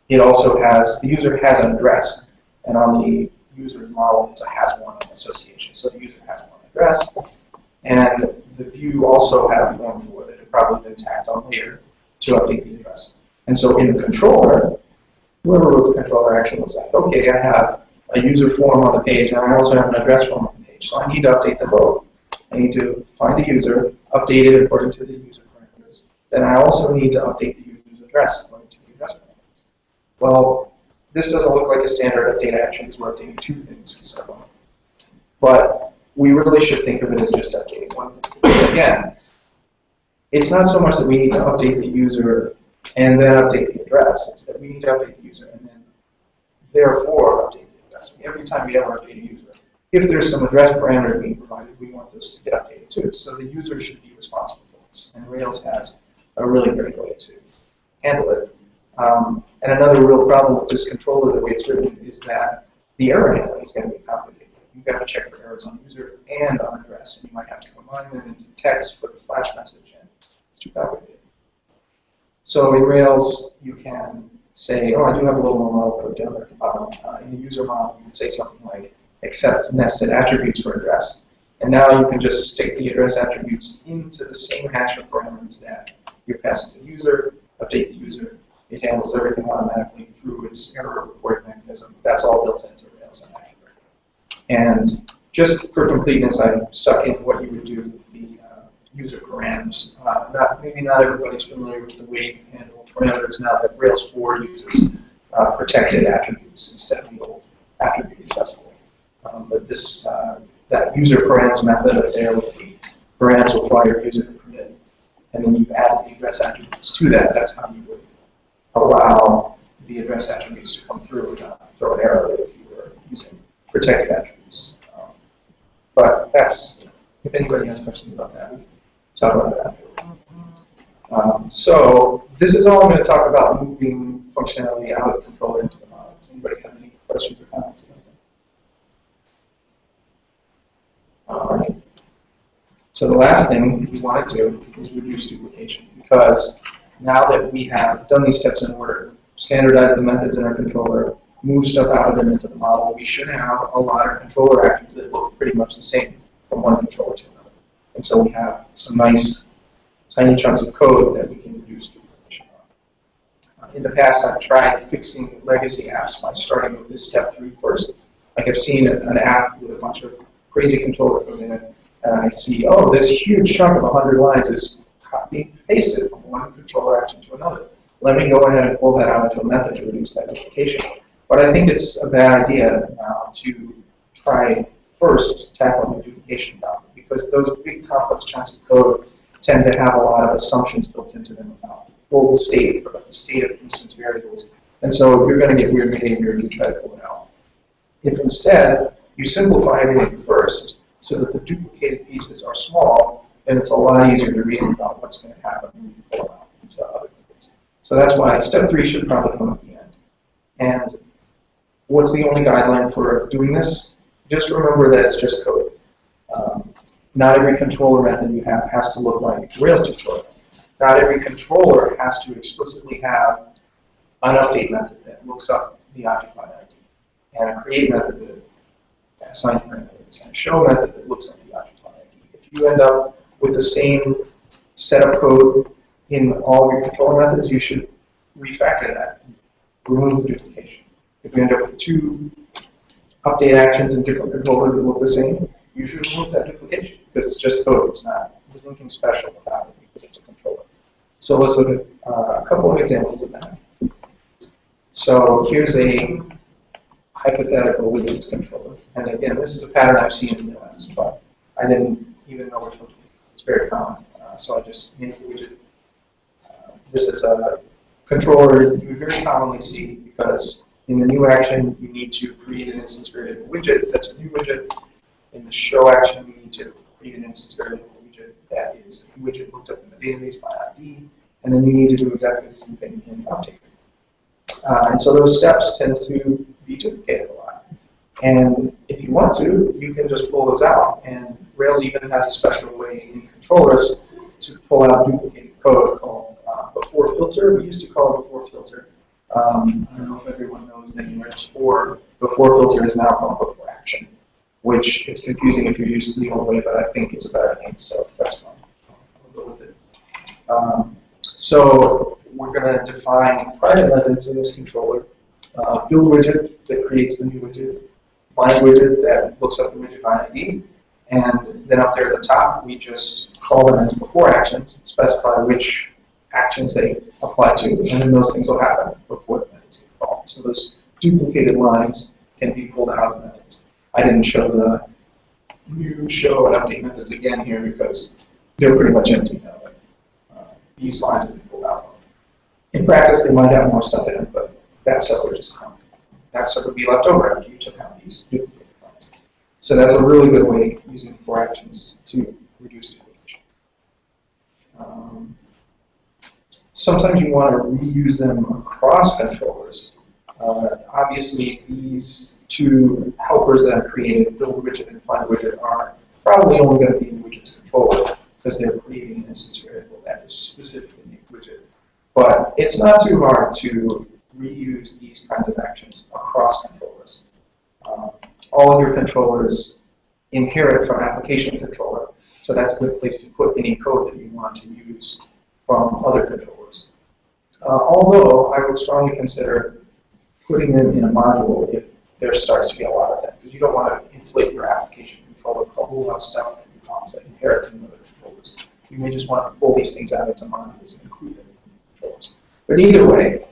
Speaker 3: it also has, the user has an address. And on the user's model, it's a has one association. So the user has one address. And the view also had a form for that had probably been tacked on later to update the address. And so in the controller, whoever wrote the controller actually was like, okay, I have a user form on the page, and I also have an address form on the page. So I need to update them both. I need to find the user, update it according to the user parameters. Then I also need to update the user's address according to the address parameters. Well, this doesn't look like a standard update action because we're updating two things instead of one. But we really should think of it as just updating one thing. Again, it's not so much that we need to update the user and then update the address. It's that we need to update the user and then therefore update the address. Every time we ever update a user, if there's some address parameter being provided, we want those to get updated too. So the user should be responsible for this. And Rails has a really great way to handle it. And another real problem with this controller, the way it's written, is that the error handling is going to be complicated. You've got to check for errors on user and on address. And you might have to combine them into text for the flash message. And it's too complicated. So in Rails, you can say, oh, I do have a little more model code down there at the bottom. In the user model, you can say something like accept nested attributes for address. And now you can just stick the address attributes into the same hash of parameters that you're passing to the user, update the user. It handles everything automatically through its error reporting mechanism. That's all built into Rails and Active. And just for completeness, I stuck in what you would do with the user params. Maybe not everybody's familiar with the way you handle parameters now that Rails 4 uses protected attributes instead of the old attribute accessible. But this that user params method up there with the params require user to permit, and then you've added the address attributes to that. That's how you would allow the address attributes to come through and throw an error if you were using protected attributes. But that's, if anybody has questions about that, we can talk about that. So this is all I'm going to talk about moving functionality out of the controller into the model. Does anybody have any questions or comments about that? All right. So the last thing we want to do is reduce duplication, because now that we have done these steps in order, standardize the methods in our controller, move stuff out of them into the model, we should have a lot of controller actions that look pretty much the same from one controller to another. And so we have some nice tiny chunks of code that we can reduce duplication on. In the past, I've tried fixing legacy apps by starting with this step 3 first. Like I've seen an app with a bunch of crazy controller code in it, and I see, oh, this huge chunk of 100 lines is copied and pasted from one controller action to another. Let me go ahead and pull that out into a method to reduce that duplication. But I think it's a bad idea now to try first to tackle the duplication problem, because those big complex chunks of code tend to have a lot of assumptions built into them about the global state, or about the state of instance variables. And so you're going to get weird behavior if you try to pull it out. If instead you simplify everything first so that the duplicated pieces are small, then it's a lot easier to reason about what's going to happen when you pull it out into other things. So that's why step 3 should probably come at the end. And what's the only guideline for doing this? Just remember that it's just code. Not every controller method you have has to look like Rails tutorial. Not every controller has to explicitly have an update method that looks up the object by ID, and a create method that assigns parameters, and a show method that looks up the object by ID. If you end up with the same set of code in all of your controller methods, you should refactor that, remove the duplication. If you end up with 2 update actions in different controllers that look the same, you should remove that duplication, because it's just code. There's nothing special about it because it's a controller. So let's look at a couple of examples of that. So here's a hypothetical widgets controller. And again, this is a pattern I've seen in the labs, but I didn't even know which one to do. It's very common. So I just named the widget. This is a controller you very commonly see, because in the new action, you need to create an instance variable widget that's a new widget. In the show action, you need to create an instance variable widget that is a widget looked up in the database by ID. And then you need to do exactly the same thing in update. And so those steps tend to be duplicated a lot. And if you want to, you can just pull those out. And Rails even has a special way in controllers to pull out duplicated code called before filter. We used to call it before filter. I don't know if everyone knows that in Rails 4, before filter is now called before action, which it's confusing if you're used to the old way, but I think it's a better name, so that's fine. I'll go with it. So we're going to define private methods in this controller. Build widget that creates the new widget, find widget that looks up the widget by ID, and then up there at the top, we just call them as before actions, specify which actions they apply to, and then those things will happen before the methods get called. So those duplicated lines can be pulled out of methods. I didn't show the new show and update methods again here because they're pretty much empty now. These lines have been pulled out. In practice, they might have more stuff in it, but that stuff would just come. That stuff would be left over after you took out these duplicated lines. So that's a really good way using for actions to reduce duplication. Sometimes you want to reuse them across controllers. Obviously, these 2 helpers that are created, build widget and find widget, are probably only going to be in the widget's controller because they're creating an instance variable that is specifically named widget. But it's not too hard to reuse these kinds of actions across controllers. All of your controllers inherit from application controller, so that's a good place to put any code that you want to use from other controllers. Although I would strongly consider putting them in a module if there starts to be a lot of that, because you don't want to inflate your application controller with a whole lot of stuff that you want to inherit from other controllers. You may just want to pull these things out into modules and include them in controllers. But either way,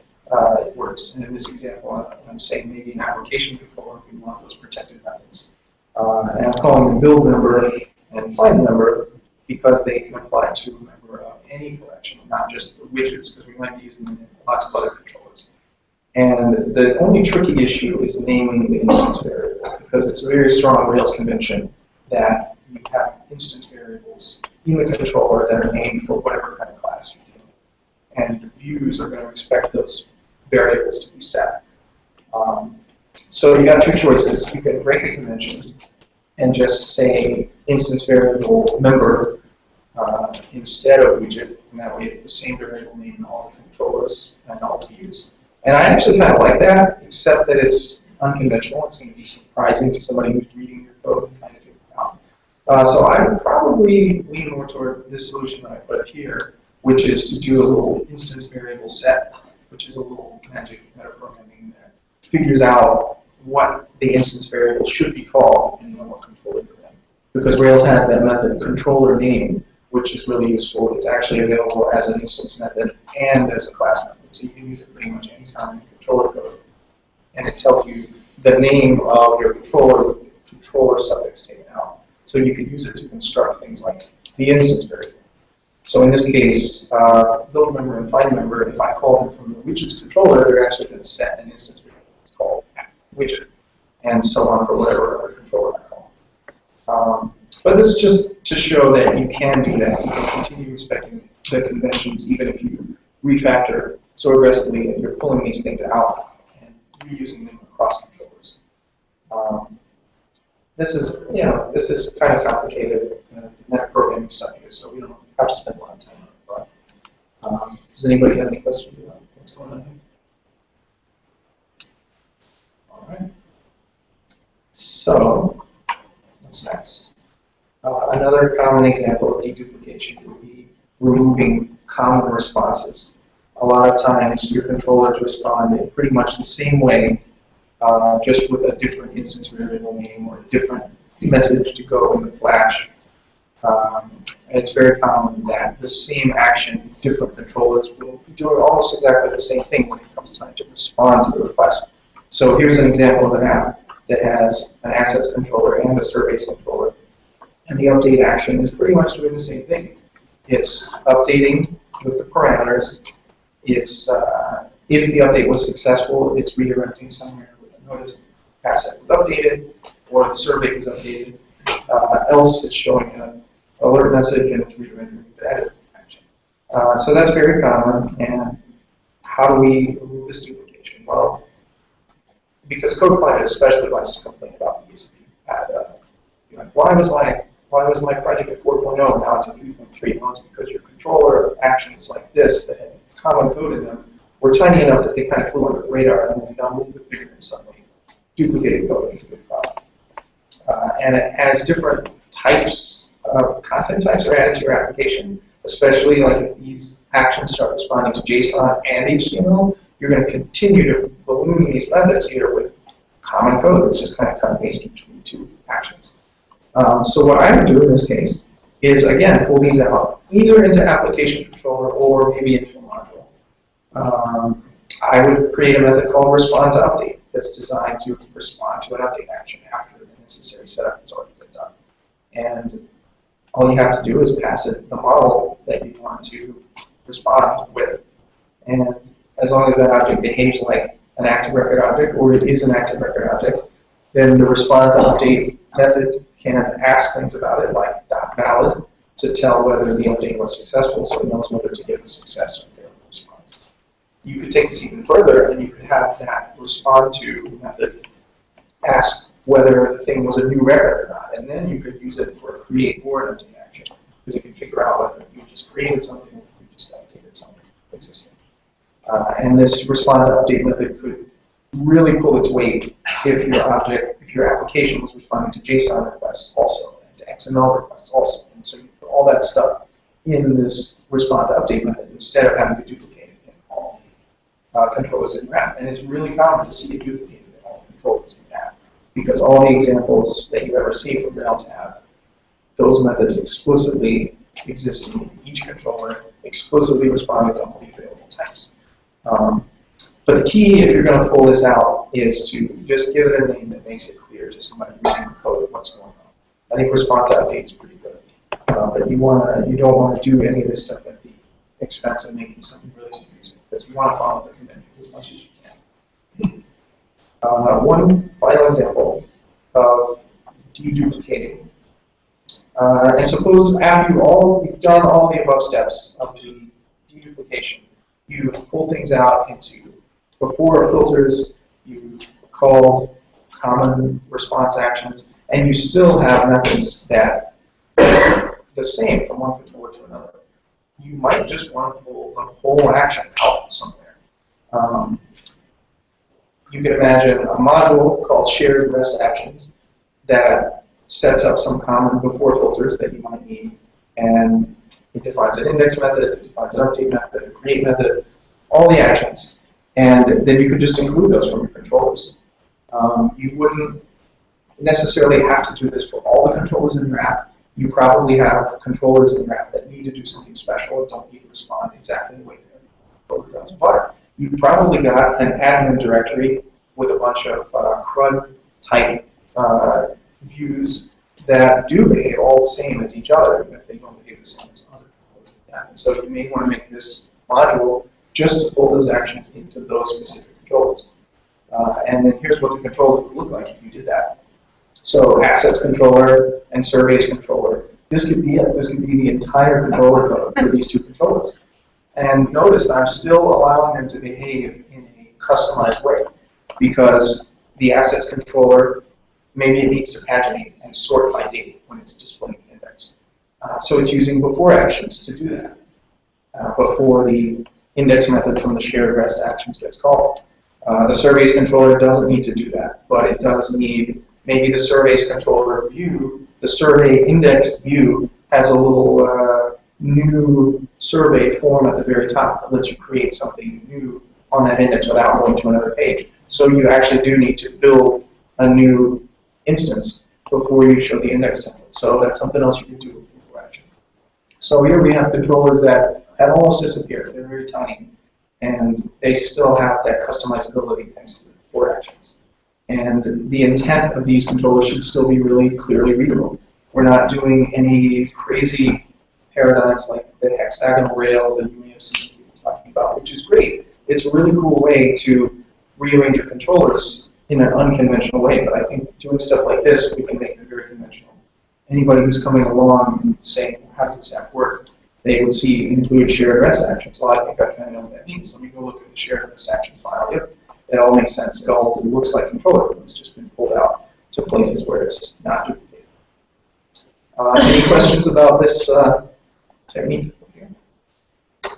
Speaker 3: it works. And in this example, I'm saying maybe an application controller, we want those protected methods. And I'm calling them build member and find member because they can apply to a member of any collection, not just the widgets, because we might be using them in lots of other controllers. And the only tricky issue is naming the instance variable, because it's a very strong Rails convention that you have instance variables in the controller that are named for whatever kind of class you're dealing with. And the views are going to expect those variables to be set. So you got two choices. You can break the convention and just say instance variable member instead of widget, and that way it's the same variable name in all the controllers and all the views. And I actually kind of like that, except that it's unconventional. It's going to be surprising to somebody who's reading your code and kind of figuring it out. So I would probably lean more toward this solution that I put up here, which is to do a little instance variable set, which is a little magic metaprogramming that figures out what the instance variable should be called depending on what controller you're in. Because Rails has that method controller name, which is really useful. It's actually available as an instance method and as a class method. So you can use it pretty much anytime in controller code. And it tells you the name of your controller with the controller suffix taken out. So you can use it to construct things like the instance variable. So in this case, build member and find member, if I call them from the widgets controller, they're actually going to set an instance variable. It's called widget, and so on for whatever other controller I call. But this is just to show that you can do that. You can continue respecting the conventions even if you refactor so aggressively that you're pulling these things out and reusing them across controllers. This is kind of complicated metaprogramming stuff here, so we don't have to spend a lot of time on it. But does anybody have any questions about what's going on here? All right. So what's next? Another common example of deduplication would be removing common responses. A lot of times your controllers respond in pretty much the same way, just with a different instance variable name or a different message to go in the flash. It's very common that the same action, different controllers will be doing almost exactly the same thing when it comes time to respond to the request. So here's an example of an app that has an assets controller and a surveys controller. And the update action is pretty much doing the same thing. It's updating with the parameters. It's if the update was successful, it's redirecting somewhere with a notice the asset was updated or the survey was updated. Else it's showing an alert message and it's redirecting the edit action. So that's very common. And how do we remove this duplication? Well, because Code Climate especially likes to complain about these. Like, why was my project at 4.0 now it's at 3.3? Well, it's because your controller actions like this that had common code in them were tiny enough that they kind of flew under the radar, and then they got a little bit bigger and suddenly duplicated code is a big problem. And as different types of content types are added to your application, especially like if these actions start responding to JSON and HTML, you're going to continue to balloon these methods here with common code that's just kind of cut and paste between two actions. So what I would do in this case is, again, pull these out either into application controller or maybe into a module. I would create a method called respond to update that's designed to respond to an update action after the necessary setup has already been done. And all you have to do is pass it the model that you want to respond with. And as long as that object behaves like an active record object, or it is an active record object, then the respond to update method can ask things about it, like .valid, to tell whether the update was successful, so it knows whether to give a success or failure response. You could take this even further, and you could have that respond to method ask whether the thing was a new record or not, and then you could use it for a create or an update action, because it can figure out whether you just created something or you just updated something existing. And this respond to update method could really pull its weight if your application was responding to JSON requests also, and to XML requests also. And so you put all that stuff in this respond to update method instead of having to duplicate it in all controllers in your app. And it's really common to see it duplicated in all controllers in your app, because all the examples that you ever see from Rails have those methods explicitly existing in each controller, explicitly responding to all the available types. But the key, if you're going to pull this out, is to just give it a name that makes it clear to somebody reading the code of what's going on. I think respond to update is pretty good, but you don't want to do any of this stuff at the expense of making something really confusing, because you want to follow the conventions as much as you can. One final example of deduplicating. And suppose after you've done all the above steps of the deduplication, you've pulled things out into before filters, you've called common response actions, and you still have methods that are the same from one controller to another. You might just want to pull the whole action out somewhere. You can imagine a module called shared REST actions that sets up some common before filters that you might need, and it defines an index method, it defines an update method, a create method, all the actions. And then you could just include those from your controllers. You wouldn't necessarily have to do this for all the controllers in your app. You probably have controllers in your app that need to do something special and don't need to respond exactly the way their controller does. But you've probably got an admin directory with a bunch of CRUD type views that do behave all the same as each other, even if they don't behave the same as other controllers. And so you may want to make this module just to pull those actions into those specific controllers. And then here's what the controllers would look like if you did that. So assets controller and surveys controller. This could be it. This could be the entire controller code for these two controllers. And notice I'm still allowing them to behave in a customized way, because the assets controller, maybe it needs to paginate and sort by date when it's displaying the index. So it's using before actions to do that, before the index method from the shared REST actions gets called. The surveys controller doesn't need to do that, but it does need, maybe the surveys controller view, the survey index view has a little new survey form at the very top that lets you create something new on that index without going to another page. So you actually do need to build a new instance before you show the index template. So that's something else you can do with before action. So here we have controllers that have almost disappeared. They're very tiny, and they still have that customizability thanks to the before actions. And the intent of these controllers should still be really clearly readable. We're not doing any crazy paradigms like the hexagonal rails that you may have seen people talking about, which is great. It's a really cool way to rearrange your controllers in an unconventional way, but I think doing stuff like this, we can make it very conventional. Anybody who's coming along and saying, well, how does this app work? They would see include shared REST actions. Well, I think I kind of know what that means. Let me go look at the shared REST action file. Yep, it all makes sense. It all looks like controller. It's just been pulled out to places where it's not duplicated. Any questions about this technique here?
Speaker 6: I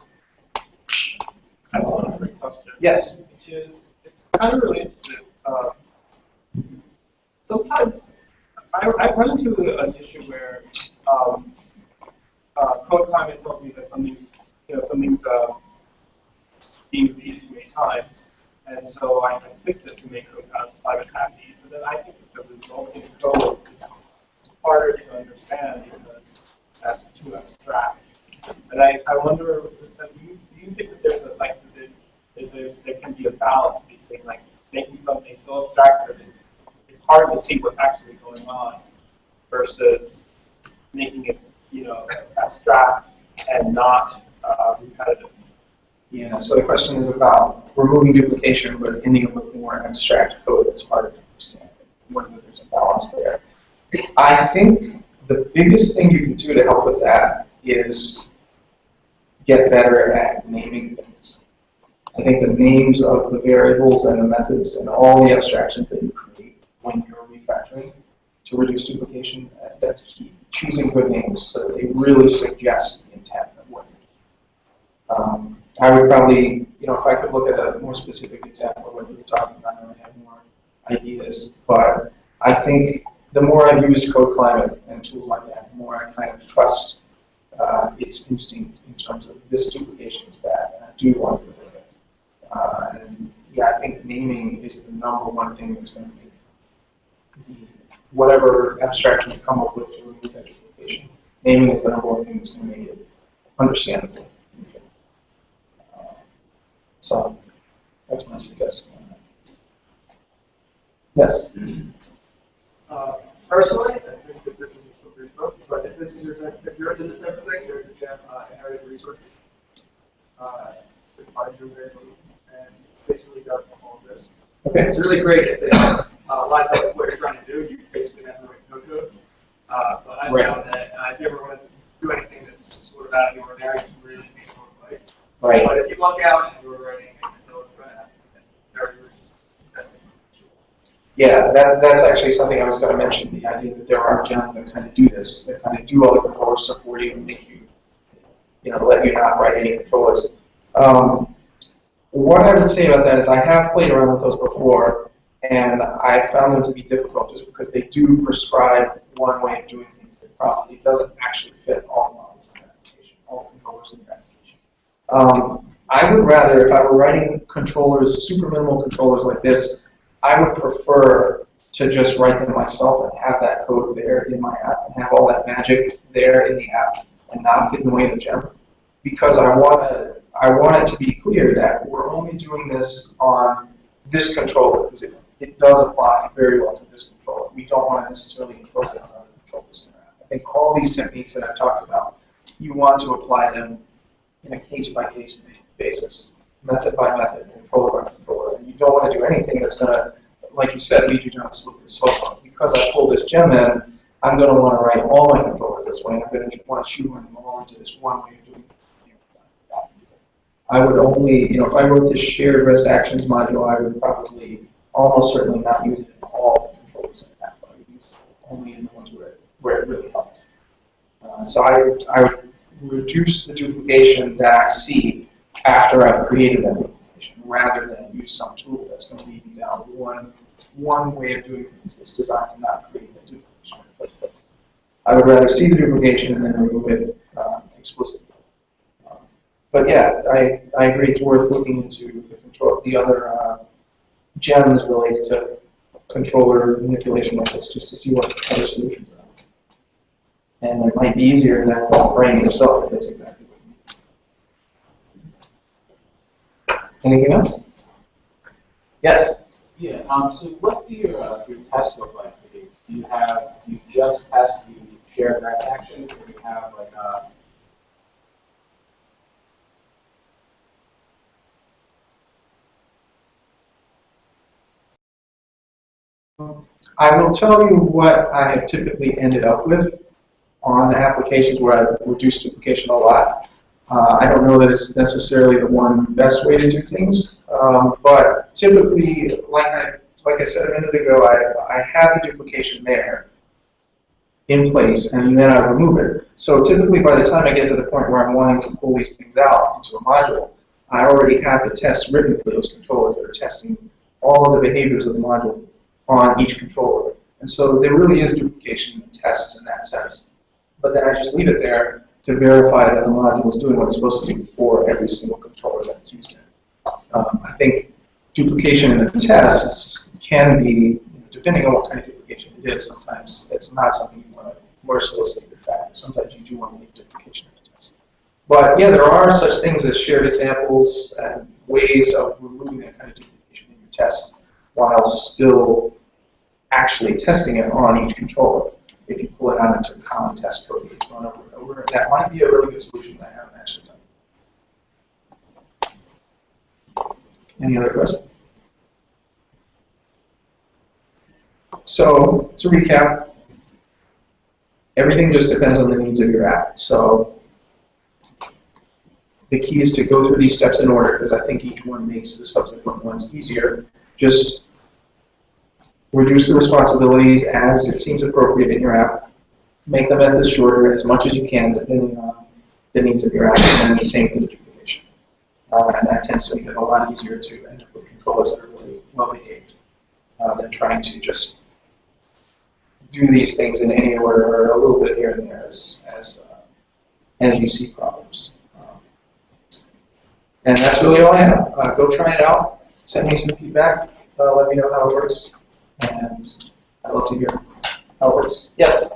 Speaker 6: have one quick question.
Speaker 3: Yes.
Speaker 6: Which is, it's kind of related to this. Sometimes I run into an issue where code comment tells me that something's being repeated too many times, and so I can fix it to make code comment happy. But then I think that the resulting code is harder to understand because that's too abstract. And I wonder, do you think that there's there can be a balance between like making something so abstract that it's hard to see what's actually going on versus making it abstract and not repetitive?
Speaker 3: Yeah, so the question is about removing duplication but ending up with more abstract code that's harder to understand, whether there's a balance there. I think the biggest thing you can do to help with that is get better at naming things. I think the names of the variables and the methods and all the abstractions that you create when you're refactoring to reduce duplication, that's key. Choosing good names so that they really suggest the intent of what you're doing. I would probably, if I could look at a more specific example of what you were talking about, I would have more ideas. But I think the more I've used Code Climate and tools like that, the more I kind of trust its instinct in terms of this duplication is bad, and I do want to remove it. And yeah, I think naming is the #1 thing that's going to make whatever abstraction you come up with to remove that duplication. Naming is the #1 thing that's going to make it understandable. So that's my suggestion on that. Yes?
Speaker 9: Personally, I think that this is a slippery slope, but if this is your type, if you're into this type of thing, there's a gem, inherited resources. Find your way and basically does all of this.
Speaker 3: Okay.
Speaker 9: It's really great if it lines up with what you're trying to do. You basically have the right code. But I found that if you ever want to do anything that's sort of out of the ordinary, you really need to like.
Speaker 3: Right.
Speaker 9: But if you look out and you're writing
Speaker 3: yeah, that's actually something I was going to mention, the idea that there are gems that kind of do this, that kind of do all the controller stuff for you and make you, let you not write any controllers. What I would say about that is I have played around with those before, and I found them to be difficult just because they do prescribe one way of doing things that probably doesn't actually fit all models in your application, all controllers in your application. I would rather, if I were writing controllers, super minimal controllers like this, I would prefer to just write them myself and have that code there in my app and have all that magic there in the app and not get in the way of the gem. Because I want it to be clear that we're only doing this on this controller because it does apply very well to this controller. We don't want to necessarily impose it on other controllers in our app. I think all these techniques that I've talked about, you want to apply them in a case-by-case basis, method by method, controller by controller. And you don't want to do anything that's going to, like you said, lead you down a slippery slope. Because I pull this gem in, I'm going to want to write all my controllers this way. I'm going to want to shoehorn them all into this one way of doing it. I would only, if I wrote this shared REST actions module, I would probably almost certainly not use it in all the controllers in the app. I would use it only in the ones where it really helped. So I would reduce the duplication that I see after I've created that duplication, rather than use some tool that's going to lead me down one way of doing things that's designed to not create that duplication. I would rather see the duplication and then remove it explicitly. But yeah, I agree. It's worth looking into the other gems related to controller manipulation methods just to see what other solutions are. And it might be easier than writing it yourself if that's exactly what you need. Anything else? Yes.
Speaker 10: Yeah. So what do your tests look like for these? Do you just test the shared REST actions, or do you have like a
Speaker 3: I will tell you what I have typically ended up with on applications where I've reduced duplication a lot. I don't know that it's necessarily the one best way to do things, but typically, like I said a minute ago, I have the duplication there in place, and then I remove it. So typically, by the time I get to the point where I'm wanting to pull these things out into a module, I already have the tests written for those controllers that are testing all of the behaviors of the module on each controller. And so there really is duplication in the tests in that sense. But then I just leave it there to verify that the module is doing what it's supposed to do for every single controller that it's used in. I think duplication in the tests can be, depending on what kind of duplication it is, sometimes it's not something you want to mercilessly refactor. Sometimes you do want to leave duplication in the test. But yeah, there are such things as shared examples and ways of removing that kind of duplication in your tests while still actually testing it on each controller. If you pull it out into a common test code that gets run over and over, that might be a really good solution that I haven't actually done. Any other questions? So, to recap, everything just depends on the needs of your app. So, the key is to go through these steps in order, because I think each one makes the subsequent ones easier. Just reduce the responsibilities as it seems appropriate in your app. Make the methods shorter as much as you can, depending on the needs of your app, and then the same for the duplication. And that tends to make it a lot easier to end up with controllers that are really well behaved than trying to just do these things in any order or a little bit here and there as you see problems. And that's really all I have. Go try it out. Send me some feedback. Let me know how it works. And I'd love to hear how it works. Yes?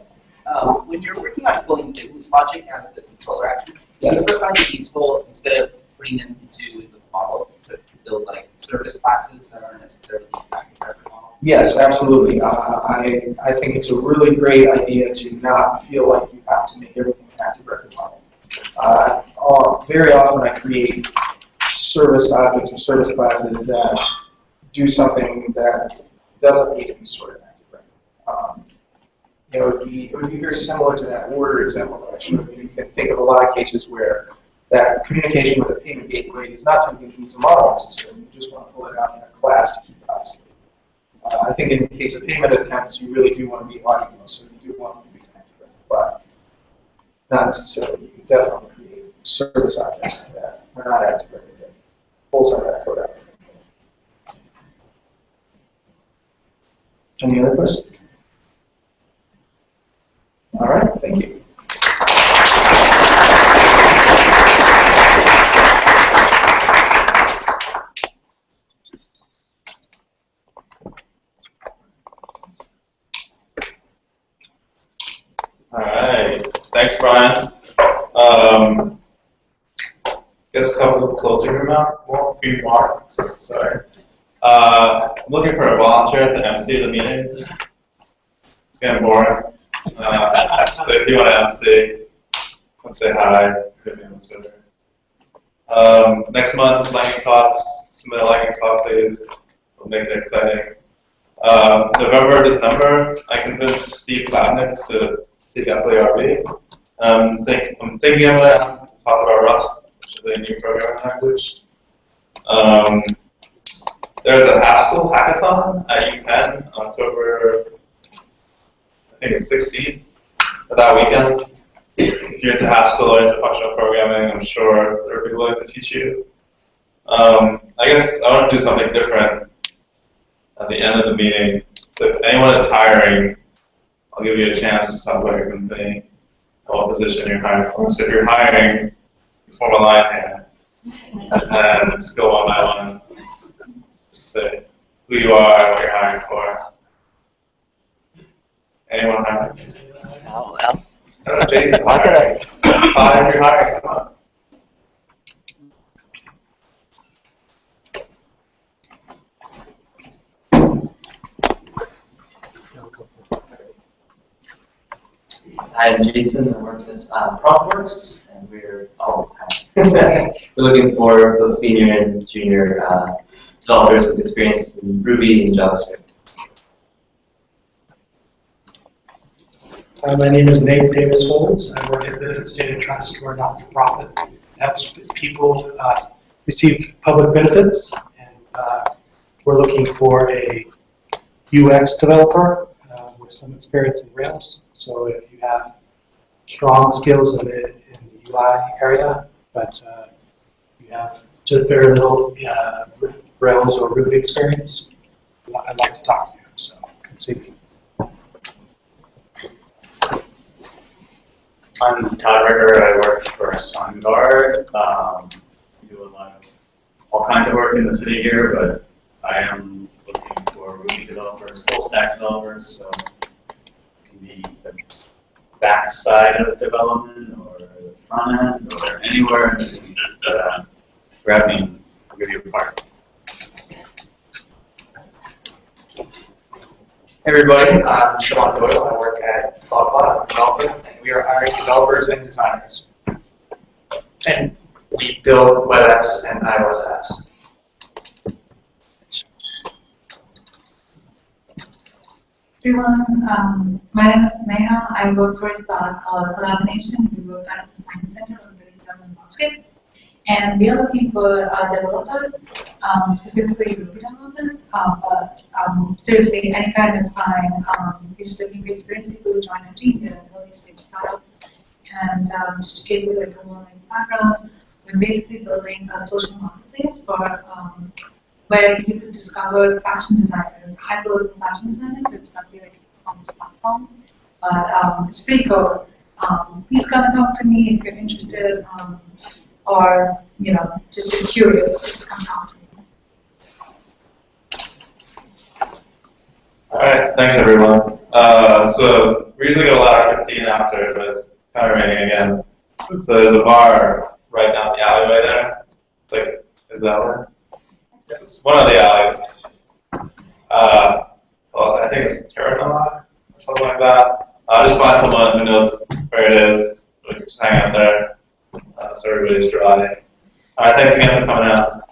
Speaker 11: When you're working on building business logic out of the controller actions, do
Speaker 3: Yes.
Speaker 11: you ever find it useful, instead of putting them into the models, to build like service classes that aren't necessarily active record models?
Speaker 3: Yes, absolutely. I think it's a really great idea to not feel like you have to make everything an active record model. Very often I create service objects or service classes that do something that doesn't need to be stored in active record. It would be very similar to that order example that I showed you. You can think of a lot of cases where that communication with a payment gateway is not something that needs a model necessarily. You just want to pull it out in a class to keep isolated. I think in the case of payment attempts, you really do want to be logical, so you do want to be active record, but not necessarily. You can definitely create service objects that are not active record that pull some of that code out. Any other questions? All right, thank you.
Speaker 1: All right, thanks, Brian. Guess a couple of closing remarks. Sorry. I'm looking for a volunteer to MC the meetings. It's getting boring. So if you want to MC, come say hi. Hit me on Twitter. Next month is Lightning Talks. Submit a Lightning Talk, please. We'll make it exciting. November, December, I convinced Steve Klapnick to speak at Philly.rb. I'm thinking I'm going to ask him to talk about Rust, which is a new programming language. There's a Haskell hackathon at UPenn on October, I think it's 16th, for that weekend. If you're into Haskell or into functional programming, I'm sure they'll be willing to teach you. I guess I want to do something different at the end of the meeting. So if anyone is hiring, I'll give you a chance to talk about your company, what position you're hiring for. So if you're hiring, you form a line here, and just go one by one. Just say who you are, what you're hiring for. Anyone hiring?
Speaker 2: Oh, well.
Speaker 1: I don't know, Jason's hiring. Todd, if you're hiring, come on.
Speaker 12: I'm Jason. I work at PropWorks, and we're always hiring. We're looking for both senior and junior developers with experience in Ruby and JavaScript.
Speaker 13: My name is Nate Davis Holds. I work at Benefits Data Trust. We're a not-for-profit that helps people receive public benefits. And we're looking for a UX developer with some experience in Rails. So if you have strong skills in the UI area, but you have just very little Rails or Ruby experience, I'd like to talk to you. So come see me.
Speaker 14: I'm Todd Ritter. I work for SunGuard. Do a lot of all kinds of work in the city here, but I am looking for Ruby developers, full stack developers, so it can be the back side of development or the front end or anywhere in between. Grab me and I'll give you a part.
Speaker 9: Hey everybody, I'm Sean Doyle. I work at ThoughtBot. I'm a developer, and we are hiring developers and designers. And we build web apps and iOS apps.
Speaker 15: Everyone, my name is Neha. I work for a startup called Collaboration. We work out of the Science Center on 37 Market. And we are looking for developers, specifically Ruby developers, but seriously, any kind is fine. We're just looking for experienced people to join our team. We're an early stage startup. And just to give you like a more background, we're basically building a social marketplace marketplace where you could discover fashion designers, hyper-local fashion designers. So it's going to be like on this platform, but it's pretty cool. Please come and talk to me if you're interested, or just curious. Just come talk to me.
Speaker 1: All right, thanks everyone. So we usually get a lot of 15 after, but it's kind of raining again. So there's a bar right down the alleyway there. Like, is that one? It's one of the alleys. Well, I think it's Terranova or something like that. Just find someone who knows where it is. We can just hang out there so everybody's dry. All right, thanks again for coming out.